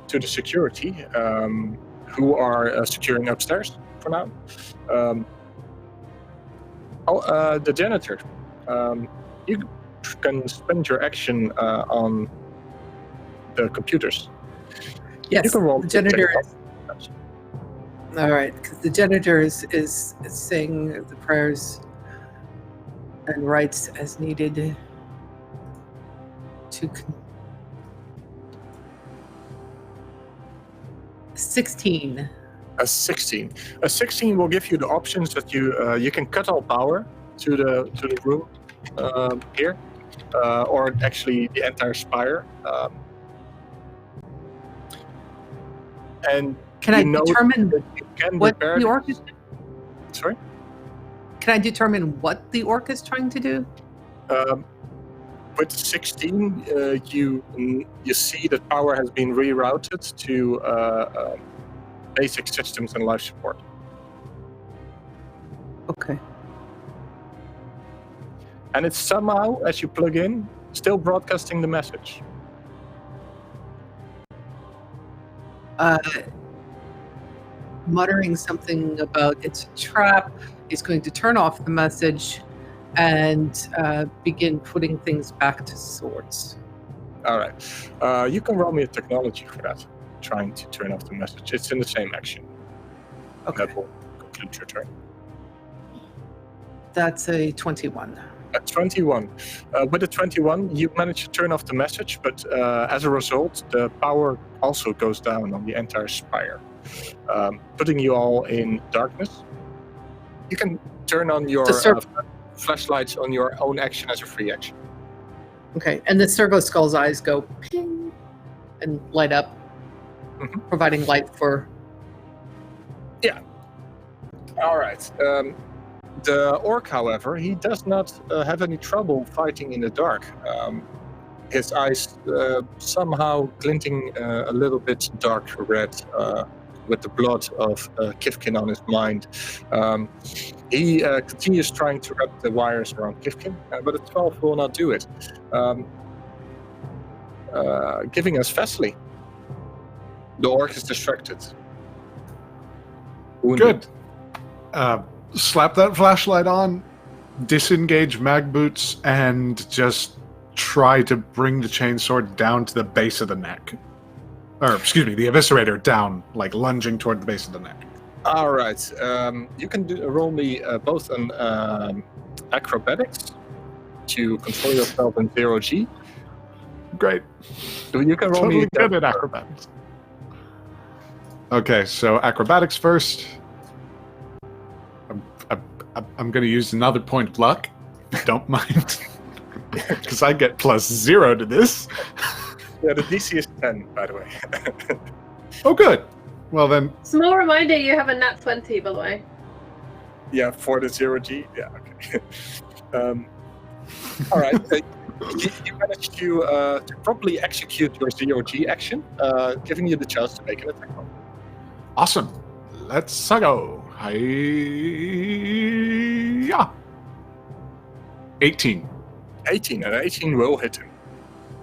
to the security, who are securing upstairs for now. The janitor. You can spend your action on the computers. Yes, You can roll the janitor. technical. All right, because the janitor is saying the prayers and rites as needed to 16. A 16. A 16 will give you the options that you can cut all power to the room here, or actually the entire spire. And Can I determine that you can what repair the orc is? Sorry. Can I determine what the orc is trying to do? With 16, you see that power has been rerouted to basic systems and life support. Okay. And it's somehow, as you plug in, still broadcasting the message. Muttering something about it's a trap. He's going to turn off the message and begin putting things back to swords. All right. You can roll me a technology for that, trying to turn off the message. It's in the same action. Okay. That will conclude your turn. That's a 21. At 21. With the 21, you manage to turn off the message, but as a result, the power also goes down on the entire spire, putting you all in darkness. You can turn on your flashlights on your own action as a free action. Okay, and the Servo Skull's eyes go ping and light up, providing light for... Yeah. All right. The orc, however, he does not have any trouble fighting in the dark. His eyes somehow glinting a little bit dark red with the blood of Kifkin on his mind. He continues trying to wrap the wires around Kifkin, but a 12 will not do it. Giving us Vesely. The orc is distracted. Wounded. Good. Slap that flashlight on, disengage mag boots, and just try to bring the chainsword down to the base of the neck. Or, excuse me, the eviscerator down, like lunging toward the base of the neck. All right. You can roll me both an acrobatics to control yourself in 0G. Great. You can roll Totally me good at acrobatics. Okay, so acrobatics first. I'm going to use another point of luck, if you don't mind. Because I get +0 to this. Yeah, the DC is 10, by the way. Oh, good. Well, then... Small reminder, you have a nat 20, by the way. Yeah, for the 0G. Yeah, okay. All right. You managed to properly execute your 0G action, giving you the chance to make an attack roll. Awesome. Let's go. Yeah. 18. 18, and 18 will hit him.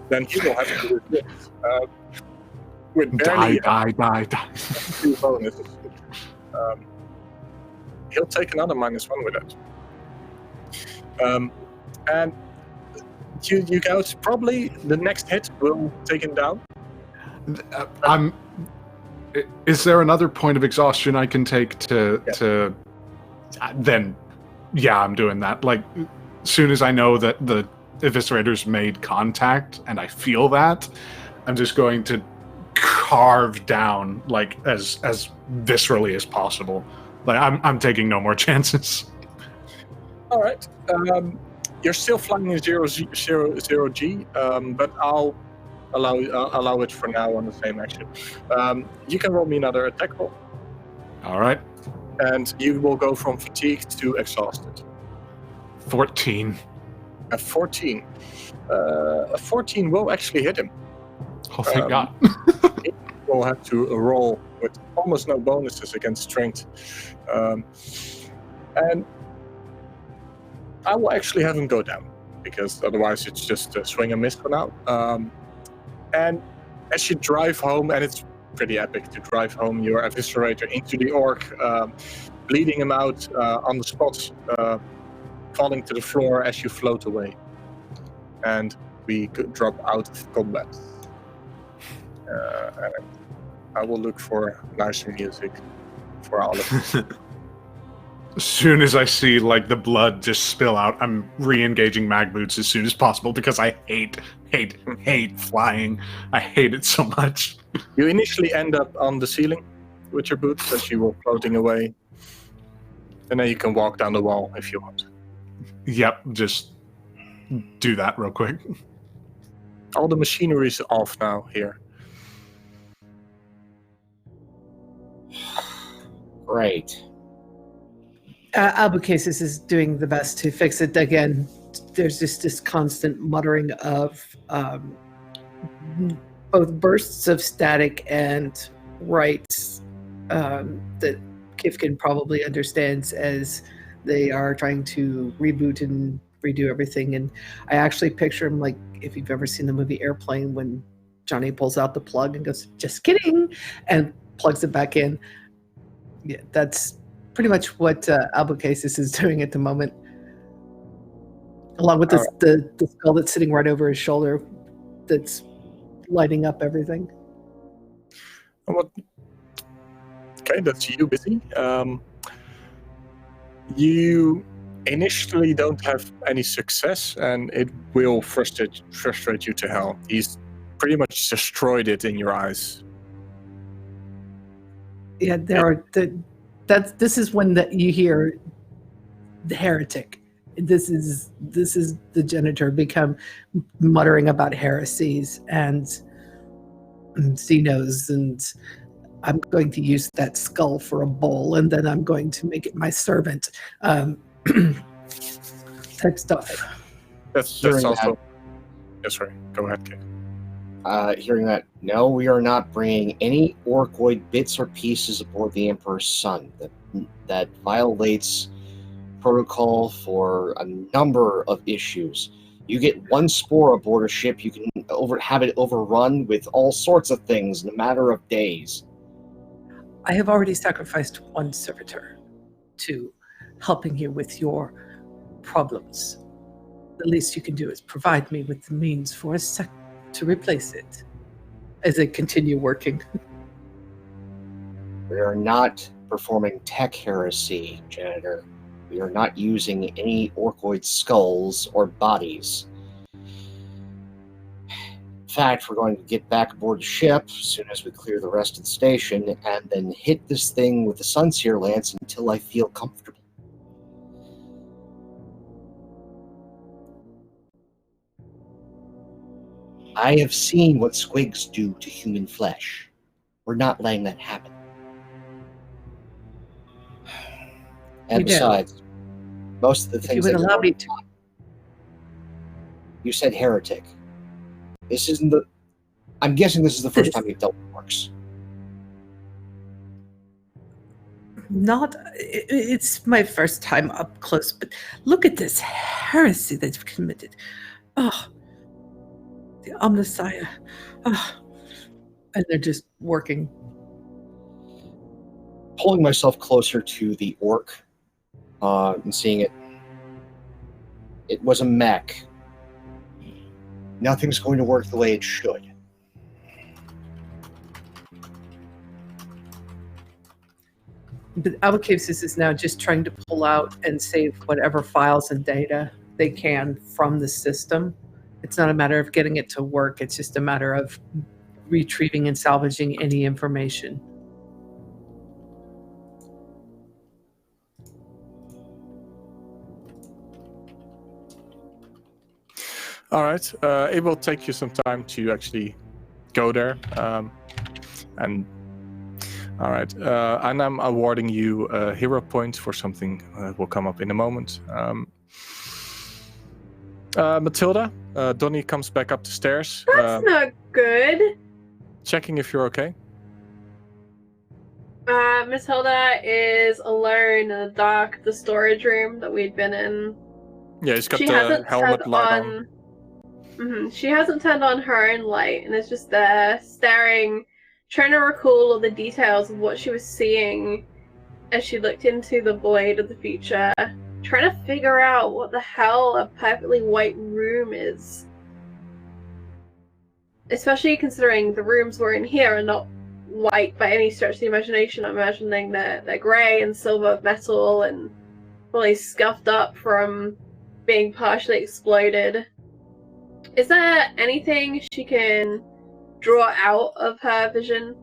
Then he will have to resist. With barely Die. 2 bonuses. He'll take another -1 with that. And you guys, probably the next hit will take him down. I'm. Is there another point of exhaustion I can take to? Then, yeah, I'm doing that. Like, as soon as I know that the eviscerators made contact and I feel that, I'm just going to carve down like as viscerally as possible. Like I'm taking no more chances. All right. You're still flying in 0G, but I'll allow it for now on the same action. You can roll me another attack roll, All right. and you will go from fatigued to exhausted. 14. A 14. A 14 will actually hit him. Oh, thank God. He will have to roll with almost no bonuses against strength. And I will actually have him go down, because otherwise it's just a swing and miss for now. And as you drive home, and it's pretty epic to drive home your eviscerator into the orc, bleeding him out on the spot, falling to the floor as you float away. And we could drop out of combat. And I will look for nicer music for all of this. As soon as I see like the blood just spill out, I'm re-engaging mag boots as soon as possible because I hate flying. I hate it so much. You initially end up on the ceiling with your boots as you were floating away. And then you can walk down the wall if you want. Yep, just do that real quick. All the machinery is off now here. Great. Albucasis is doing the best to fix it. Again, there's just this constant muttering of both bursts of static and rights that Kifkin probably understands as they are trying to reboot and redo everything. And I actually picture him like, if you've ever seen the movie Airplane, when Johnny pulls out the plug and goes, "Just kidding," and plugs it back in. Yeah, that's pretty much what Albucasis is doing at the moment. Along with the skull that's sitting right over his shoulder that's lighting up everything. Okay, that's you busy. You initially don't have any success, and it will frustrate you to hell. He's pretty much destroyed it in your eyes. Yeah, this is when you hear the heretic. This is the janitor become muttering about heresies and Xenos, and I'm going to use that skull for a bowl, and then I'm going to make it my servant. Type stuff. That's also. Yes, sorry. Go ahead, kid. Hearing that, no, we are not bringing any orcoid bits or pieces aboard the Emperor's Son. That violates protocol for a number of issues. You get one spore aboard a ship, you can have it overrun with all sorts of things in a matter of days. I have already sacrificed one servitor to helping you with your problems. The least you can do is provide me with the means for a sec to replace it as they continue working. We are not performing tech heresy, Janitor. We are not using any orcoid skulls or bodies. In fact, we're going to get back aboard the ship as soon as we clear the rest of the station and then hit this thing with the Sunseer Lance until I feel comfortable. I have seen what squigs do to human flesh. We're not letting that happen. And besides, most of the things you would allow me to. You said heretic. This isn't the. I'm guessing this is the first time you've dealt with orcs. It's my first time up close, but look at this heresy they've committed. Oh, the Omnissiah. Oh. And they're just working. Pulling myself closer to the orc and seeing it. It was a mech. Nothing's going to work the way it should. But Albucasis is now just trying to pull out and save whatever files and data they can from the system. It's not a matter of getting it to work. It's just a matter of retrieving and salvaging any information. All right. It will take you some time to actually go there. And all right. And I'm awarding you a hero point for something that will come up in a moment. Matilda, Donnie comes back up the stairs. That's not good. Checking if you're okay. Matilda is alone in the dark, the storage room that we'd been in. Yeah, he's got She the hasn't helmet turned light on. She hasn't turned on her own light and is just there staring, trying to recall all the details of what she was seeing as she looked into the void of the future, trying to figure out what the hell a perfectly white room is. Especially considering the rooms we're in here are not white by any stretch of the imagination. I'm imagining they're grey and silver metal and probably scuffed up from being partially exploded. Is there anything she can draw out of her vision?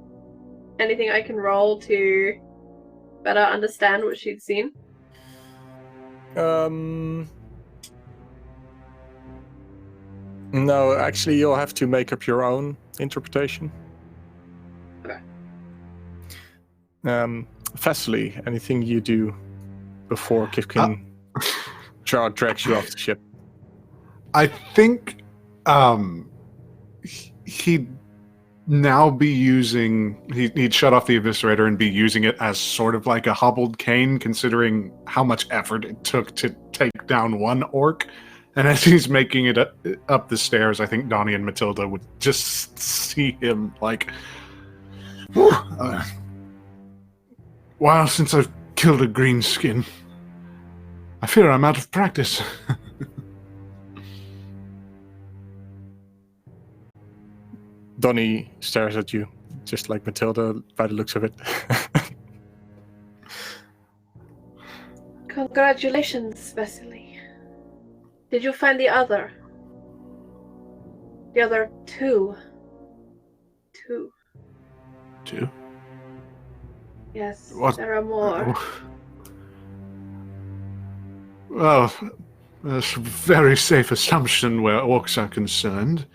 Anything I can roll to better understand what she'd seen? No, actually, you'll have to make up your own interpretation. Okay. Vasily, anything you do before Kifkin drags you off the ship? I think he'd now be using... He'd shut off the eviscerator and be using it as sort of like a hobbled cane, considering how much effort it took to take down one orc. And as he's making it up the stairs, I think Donnie and Matilda would just see him like... while since I've killed a greenskin, I fear I'm out of practice. Donnie stares at you, just like Matilda, by the looks of it. Congratulations, Vasily. Did you find the other? The other two? Two? Yes, What? there are more. Well, that's a very safe assumption where orcs are concerned.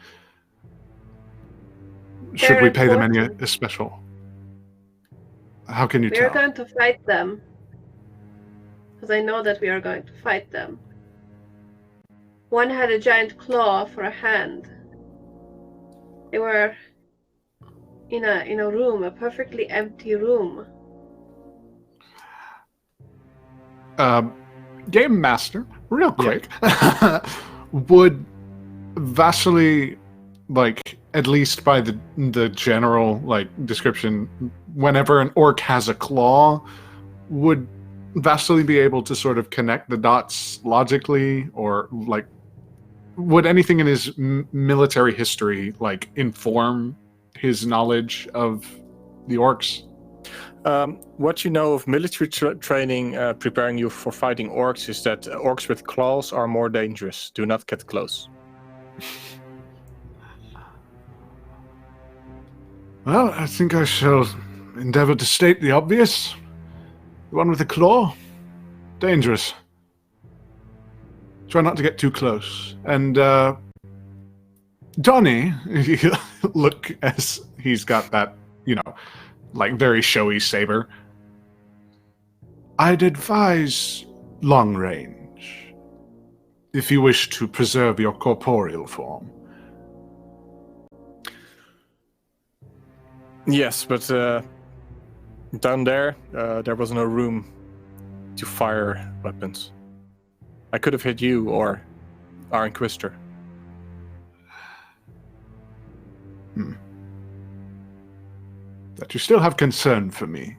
Should They're we pay them any important. special? How can you We are tell? going to fight them. Because I know that we are going to fight them. One had a giant claw for a hand. They were in a room, a perfectly empty room. Game Master, real quick. Would Vasily, like, at least by the general like description, whenever an orc has a claw, would Vasily be able to sort of connect the dots logically, or like would anything in his military history like inform his knowledge of the orcs? What you know of military training preparing you for fighting orcs is that orcs with claws are more dangerous. Do not get close. Well, I think I shall endeavor to state the obvious. The one with the claw, dangerous. Try not to get too close. And Donnie, look as he's got that, like very showy saber. I'd advise long range, if you wish to preserve your corporeal form. Yes, but down there was no room to fire weapons. I could have hit you or our Inquisitor. That you still have concern for me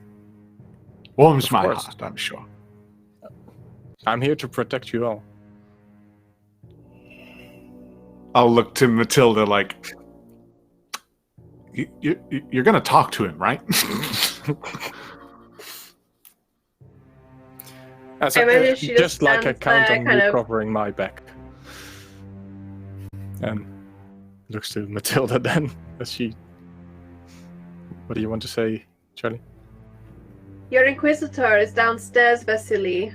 warms Of my course. heart, I'm sure. I'm here to protect you all. I'll look to Matilda like, you're going to talk to him, right? As I imagine she just like I stands count there, on kind you of- covering my back. And looks to Matilda then, as she... What do you want to say, Charlie? Your Inquisitor is downstairs, Vasily.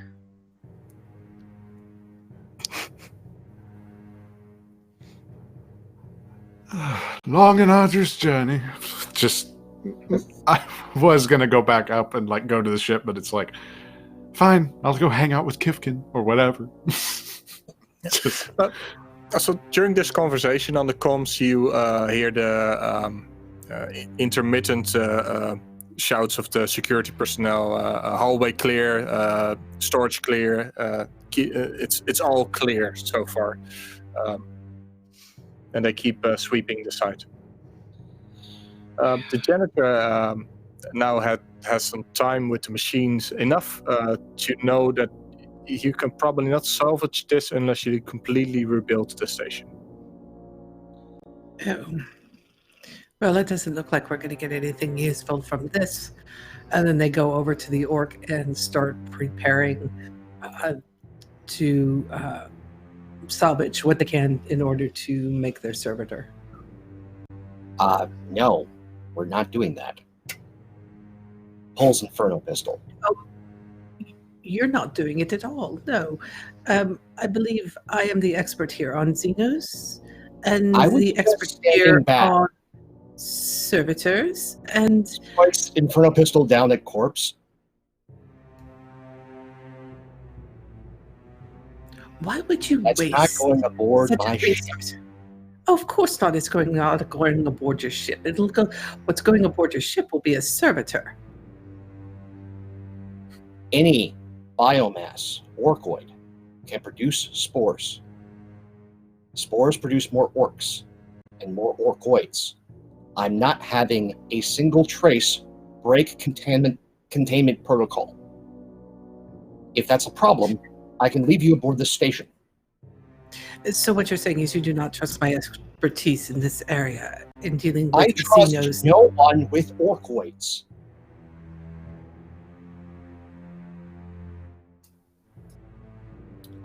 Long and arduous journey. Just, I was gonna go back up and like go to the ship, but it's like, fine, I'll go hang out with Kifkin or whatever. Just, So during this conversation on the comms, you hear the intermittent shouts of the security personnel: hallway clear, storage clear. It's all clear so far, and they keep sweeping the site. The janitor now has some time with the machines, enough to know that you can probably not salvage this unless you completely rebuild the station. Oh. Well, it doesn't look like we're going to get anything useful from this. And then they go over to the orc and start preparing to salvage what they can in order to make their servitor. No, we're not doing that. Paul's Inferno pistol. You're not doing it at all, no. I believe I am the expert here on Xenos, and I was the just expert standing here back. on servitors, and Place Inferno pistol down at corpse. why would you That's waste not going aboard such my a ship. resource? Oh, of course not. It's going aboard your ship. It'll go. What's going aboard your ship will be a servitor. Any biomass, orcoid, can produce spores. Spores produce more orcs and more orcoids. I'm not having a single trace break containment protocol. If that's a problem, I can leave you aboard the station. So what you're saying is you do not trust my expertise in this area in dealing I with trust Xenos. no one with orcoids.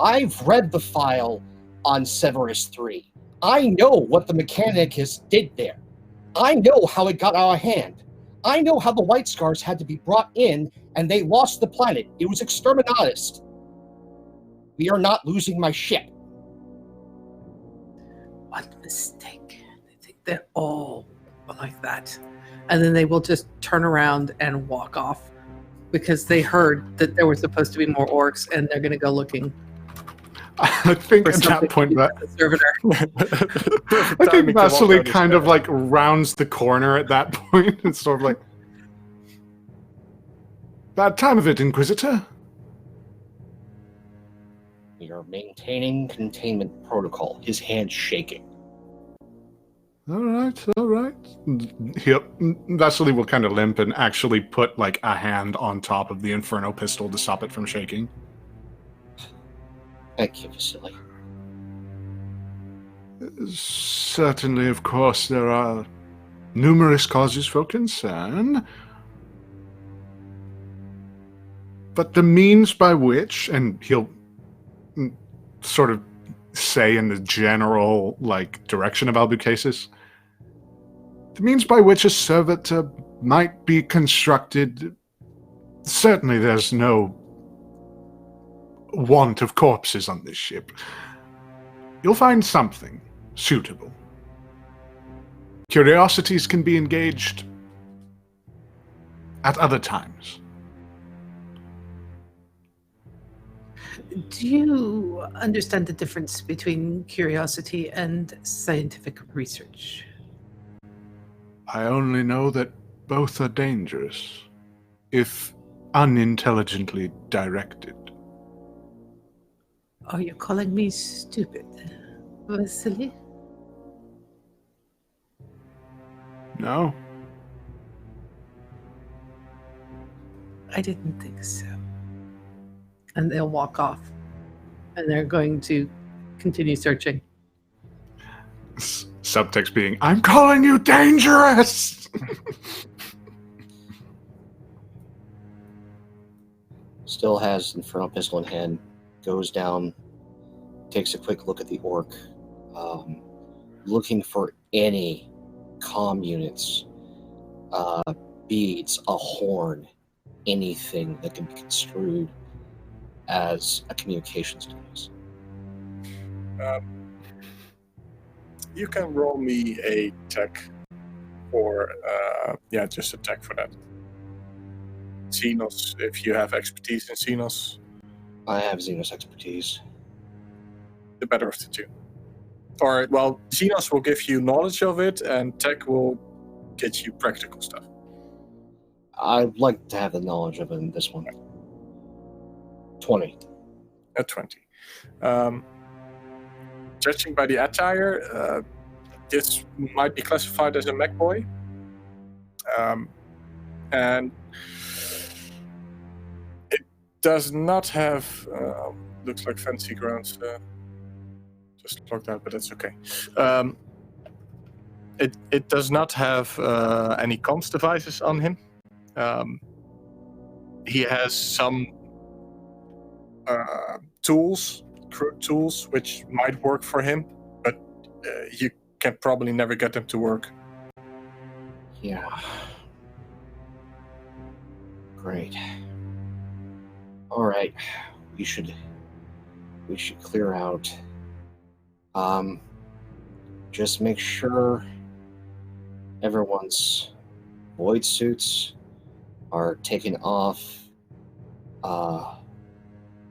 I've read the file on Severus 3. I know what the Mechanicus did there. I know how it got out of hand. I know how the White Scars had to be brought in and they lost the planet. It was exterminatus. We are not losing my ship. What mistake. I think they're all like that. And then they will just turn around and walk off because they heard that there were supposed to be more orcs and they're going to go looking I think for at that point that the servitor. I think Vasily kind of like rounds the corner at that point. It's sort of like, bad time of it, Inquisitor. We are maintaining containment protocol. His hand shaking. All right, all right. Vasily will kind of limp and actually put like a hand on top of the Inferno pistol to stop it from shaking. Thank you, Vasily. Certainly, of course, there are numerous causes for concern. But the means by which, and he'll sort of say in the general like direction of Albucasis, the means by which a servitor might be constructed, certainly there's no want of corpses on this ship. You'll find something suitable. Curiosities can be engaged at other times. Do you understand the difference between curiosity and scientific research? I only know that both are dangerous, if unintelligently directed. Are you calling me stupid, Vasily? No? I didn't think so. And they'll walk off. And they're going to continue searching. Subtext being, I'm calling you dangerous! still has Infernal Pistol in hand, goes down, takes a quick look at the orc, looking for any comm units, beads, a horn, anything that can be construed as a communications device. You can roll me a tech for, just a tech for that. Xenos, if you have expertise in Xenos. I have Xenos expertise. The better of the two. Or, well, Xenos will give you knowledge of it, and tech will get you practical stuff. I'd like to have the knowledge of it in this one. 20. A 20. Judging by the attire, this might be classified as a mech boy. And it does not have, looks like fancy grounds. Just logged out, but that's okay. It does not have any comms devices on him. He has some tools, crude tools, which might work for him, but you can probably never get them to work. Yeah. Great. All right. We should clear out. Just make sure everyone's void suits are taken off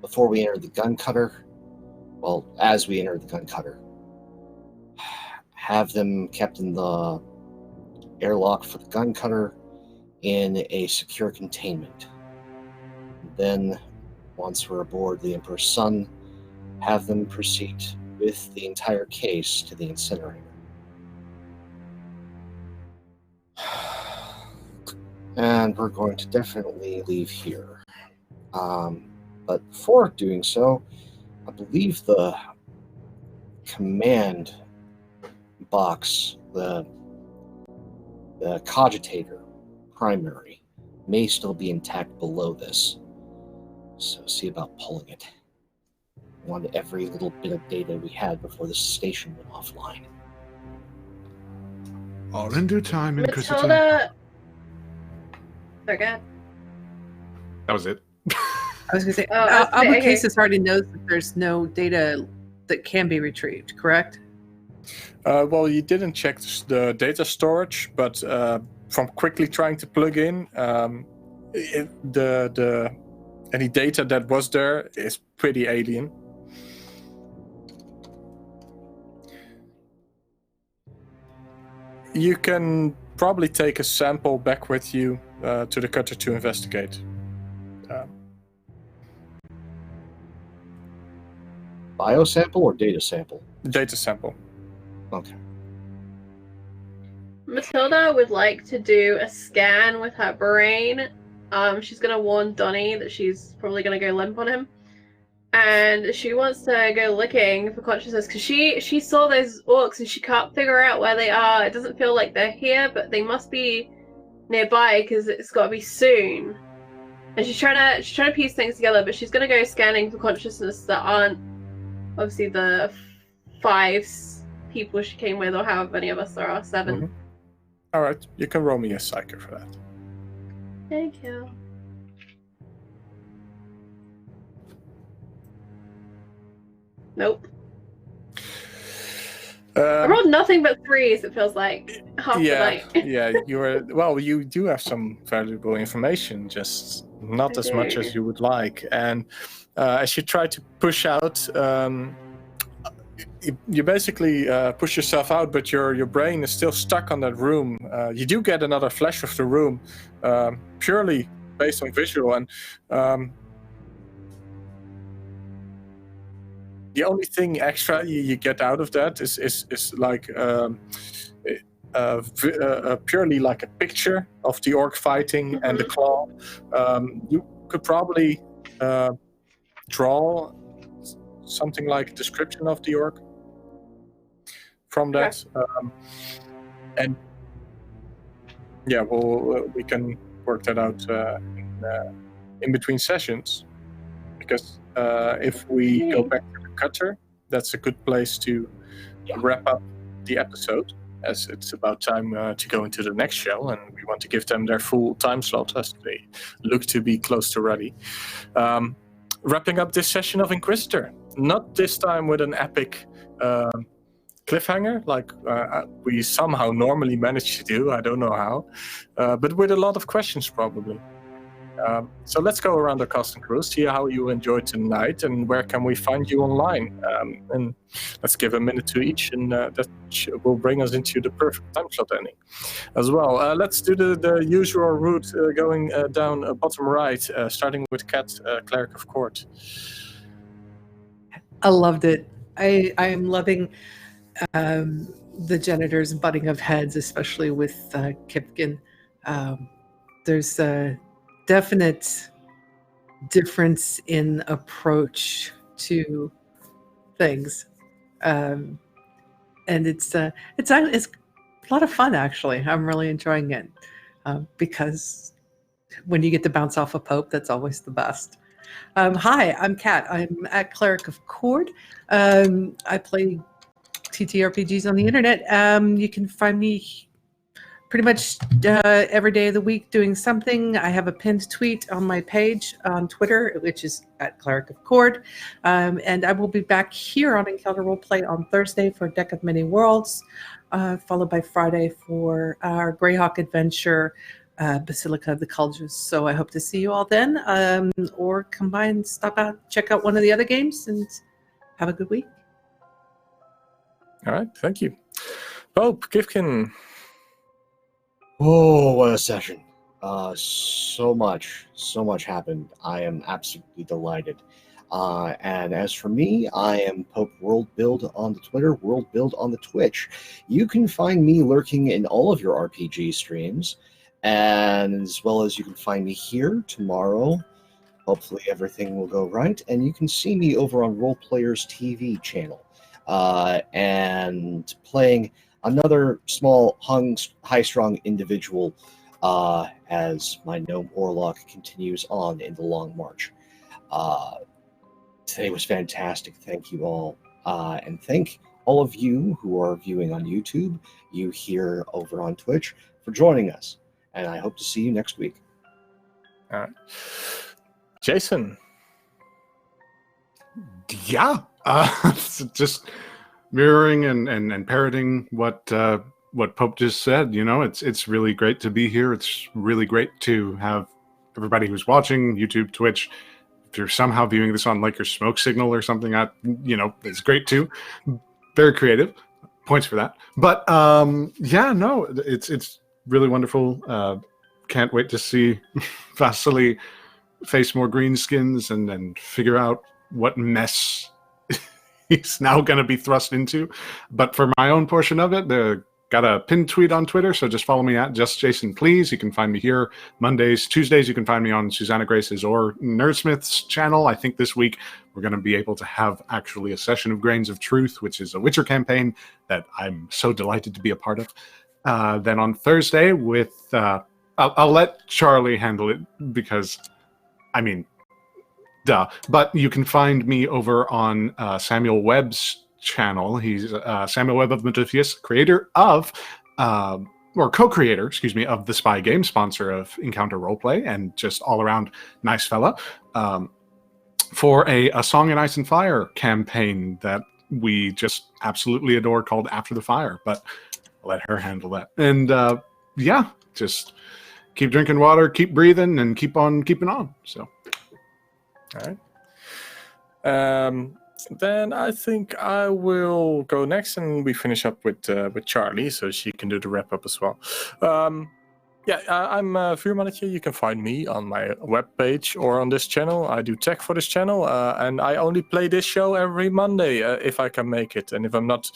before we enter the gun cutter. Well, as we enter the gun cutter. Have them kept in the airlock for the gun cutter in a secure containment. Then, once we're aboard the Emperor's Son, have them proceed with the entire case to the incinerator. And we're going to definitely leave here. But before doing so, I believe the command box, the cogitator primary, may still be intact below this. So see about pulling it. I wanted every little bit of data we had before the station went offline. All in due time, Inquisitor. Matilda. Okay. That was it. I was going to say, okay. Alba Cases already knows that there's no data that can be retrieved, correct? Well, you didn't check the data storage, but from quickly trying to plug in, any data that was there is pretty alien. You can probably take a sample back with you to the cutter to investigate. Biosample or data sample? Data sample. Okay. Matilda would like to do a scan with her brain. She's going to warn Donnie that she's probably going to go limp on him. And she wants to go looking for consciousness because she saw those orcs and she can't figure out where they are. It doesn't feel like they're here, but they must be nearby because it's got to be soon. And she's trying to piece things together, but she's going to go scanning for consciousness that aren't obviously the 5 people she came with, or however many of us there are, 7. Mm-hmm. All right, you can roll me a psycho for that. Thank you. Nope. I rolled nothing but 3s, it feels like. Half the night. Yeah, you do have some valuable information, just not as much as you would like. And as you try to push out, you basically push yourself out, but your brain is still stuck on that room. You do get another flash of the room, purely based on visual, and the only thing extra you get out of that is like purely like a picture of the orc fighting and the claw. You could probably draw something like a description of the orc from that. And yeah, we can work that out in between sessions, because if we go back to the cutter, that's a good place to wrap up the episode, as it's about time to go into the next show, and we want to give them their full time slot as they look to be close to ready. Wrapping up this session of Inquisitor, not this time with an epic cliffhanger like we somehow normally manage to do, I don't know how, but with a lot of questions probably. So let's go around the cast and crew, see how you enjoyed tonight, and where can we find you online. And let's give a minute to each, and that will bring us into the perfect time slot ending as well. Let's do the usual route, going down bottom right, starting with Kat, Cleric of Court. I loved it. I am loving the janitors butting of heads, especially with Kipkin. There's a definite difference in approach to things, and it's a lot of fun. Actually, I'm really enjoying it because when you get to bounce off a Pope, that's always the best. Hi, I'm Kat. I'm at Cleric of Cord. I play TTRPGs on the internet. You can find me pretty much every day of the week doing something. I have a pinned tweet on my page on Twitter, which is at Cleric of Cord. And I will be back here on Encounter Roleplay on Thursday for Deck of Many Worlds, followed by Friday for our Greyhawk adventure, Basilica of the Cultures. So I hope to see you all then, or come by and stop out, check out one of the other games, and have a good week. All right, thank you. Pope, Kifkin. Oh, what a session. So much happened. I am absolutely delighted. And as for me, I am Pope World Build on the Twitter, World Build on the Twitch. You can find me lurking in all of your RPG streams, and as well as you can find me here tomorrow. Hopefully everything will go right, and you can see me over on Role Players TV channel, and playing another small, high-strung individual as my gnome warlock continues on in the long march. Today was fantastic. Thank you all, and thank all of you who are viewing on YouTube, you here over on Twitch, for joining us. And I hope to see you next week. All right. Jason. Yeah, just mirroring and parroting what Pope just said. You know, it's really great to be here. It's really great to have everybody who's watching YouTube, Twitch. If you're somehow viewing this on like your smoke signal or something, it's great too. Very creative. Points for that. But yeah, no, it's really wonderful. Can't wait to see Vasily face more greenskins and figure out what mess he's now going to be thrust into. But for my own portion of it, got a pinned tweet on Twitter, so just follow me at JustJasonPlease. You can find me here Mondays, Tuesdays. You can find me on Susanna Grace's or Nerdsmith's channel. I think this week we're going to be able to have actually a session of Grains of Truth, which is a Witcher campaign that I'm so delighted to be a part of. Then on Thursday with... I'll let Charlie handle it because, I mean, duh. But you can find me over on Samuel Webb's channel. He's Samuel Webb of Metatheus, creator of, or co-creator, excuse me, of the Spy Game, sponsor of Encounter Roleplay, and just all around nice fella, for a Song in Ice and Fire campaign that we just absolutely adore called After the Fire. But I'll let her handle that. And yeah, just keep drinking water, keep breathing, and keep on keeping on. So, all right. Then I think I will go next, and we finish up with Charlie, so she can do the wrap up as well. I'm Vuurmannetje. You can find me on my webpage or on this channel. I do tech for this channel, and I only play this show every Monday if I can make it, and if I'm not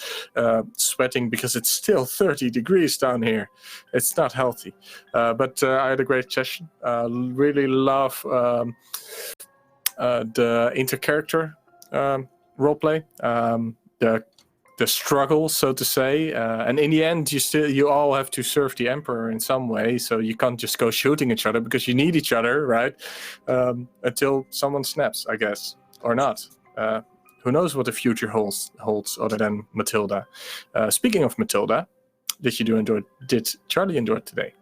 sweating because it's still 30 degrees down here. It's not healthy. But I had a great session. Really love the inter-character roleplay. The the struggle, so to say. And in the end, you all have to serve the Emperor in some way. So you can't just go shooting each other because you need each other, right? Until someone snaps, I guess, or not. Who knows what the future holds other than Matilda? Speaking of Matilda, did Charlie enjoy it today?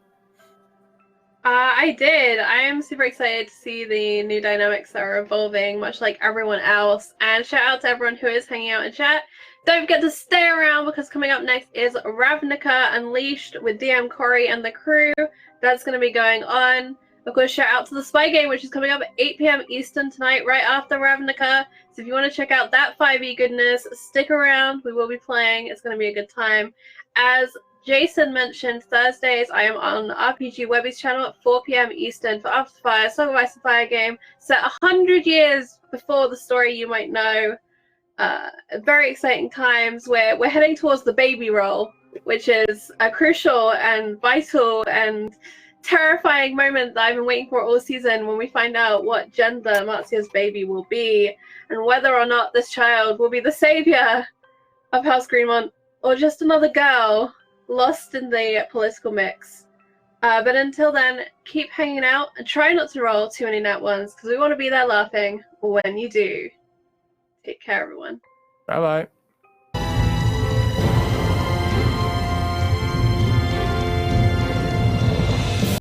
I did. I am super excited to see the new dynamics that are evolving, much like everyone else. And shout out to everyone who is hanging out in chat. Don't forget to stay around because coming up next is Ravnica Unleashed with DM Corey and the crew. That's going to be going on. Of course, shout out to the Spy Game, which is coming up at 8 p.m. Eastern tonight, right after Ravnica. So if you want to check out that 5e goodness, stick around. We will be playing. It's going to be a good time. As Jason mentioned, Thursdays I am on RPG Webby's channel at 4 p.m. Eastern for After Fire, Song of Ice and Fire game, set 100 years before the story you might know. Very exciting times where we're heading towards the baby roll, which is a crucial and vital and terrifying moment that I've been waiting for all season, when we find out what gender Marzia's baby will be and whether or not this child will be the savior of House Greenmont or just another girl lost in the political mix. But until then, keep hanging out and try not to roll too many nat ones because we want to be there laughing when you do. Take care, everyone. Bye-bye.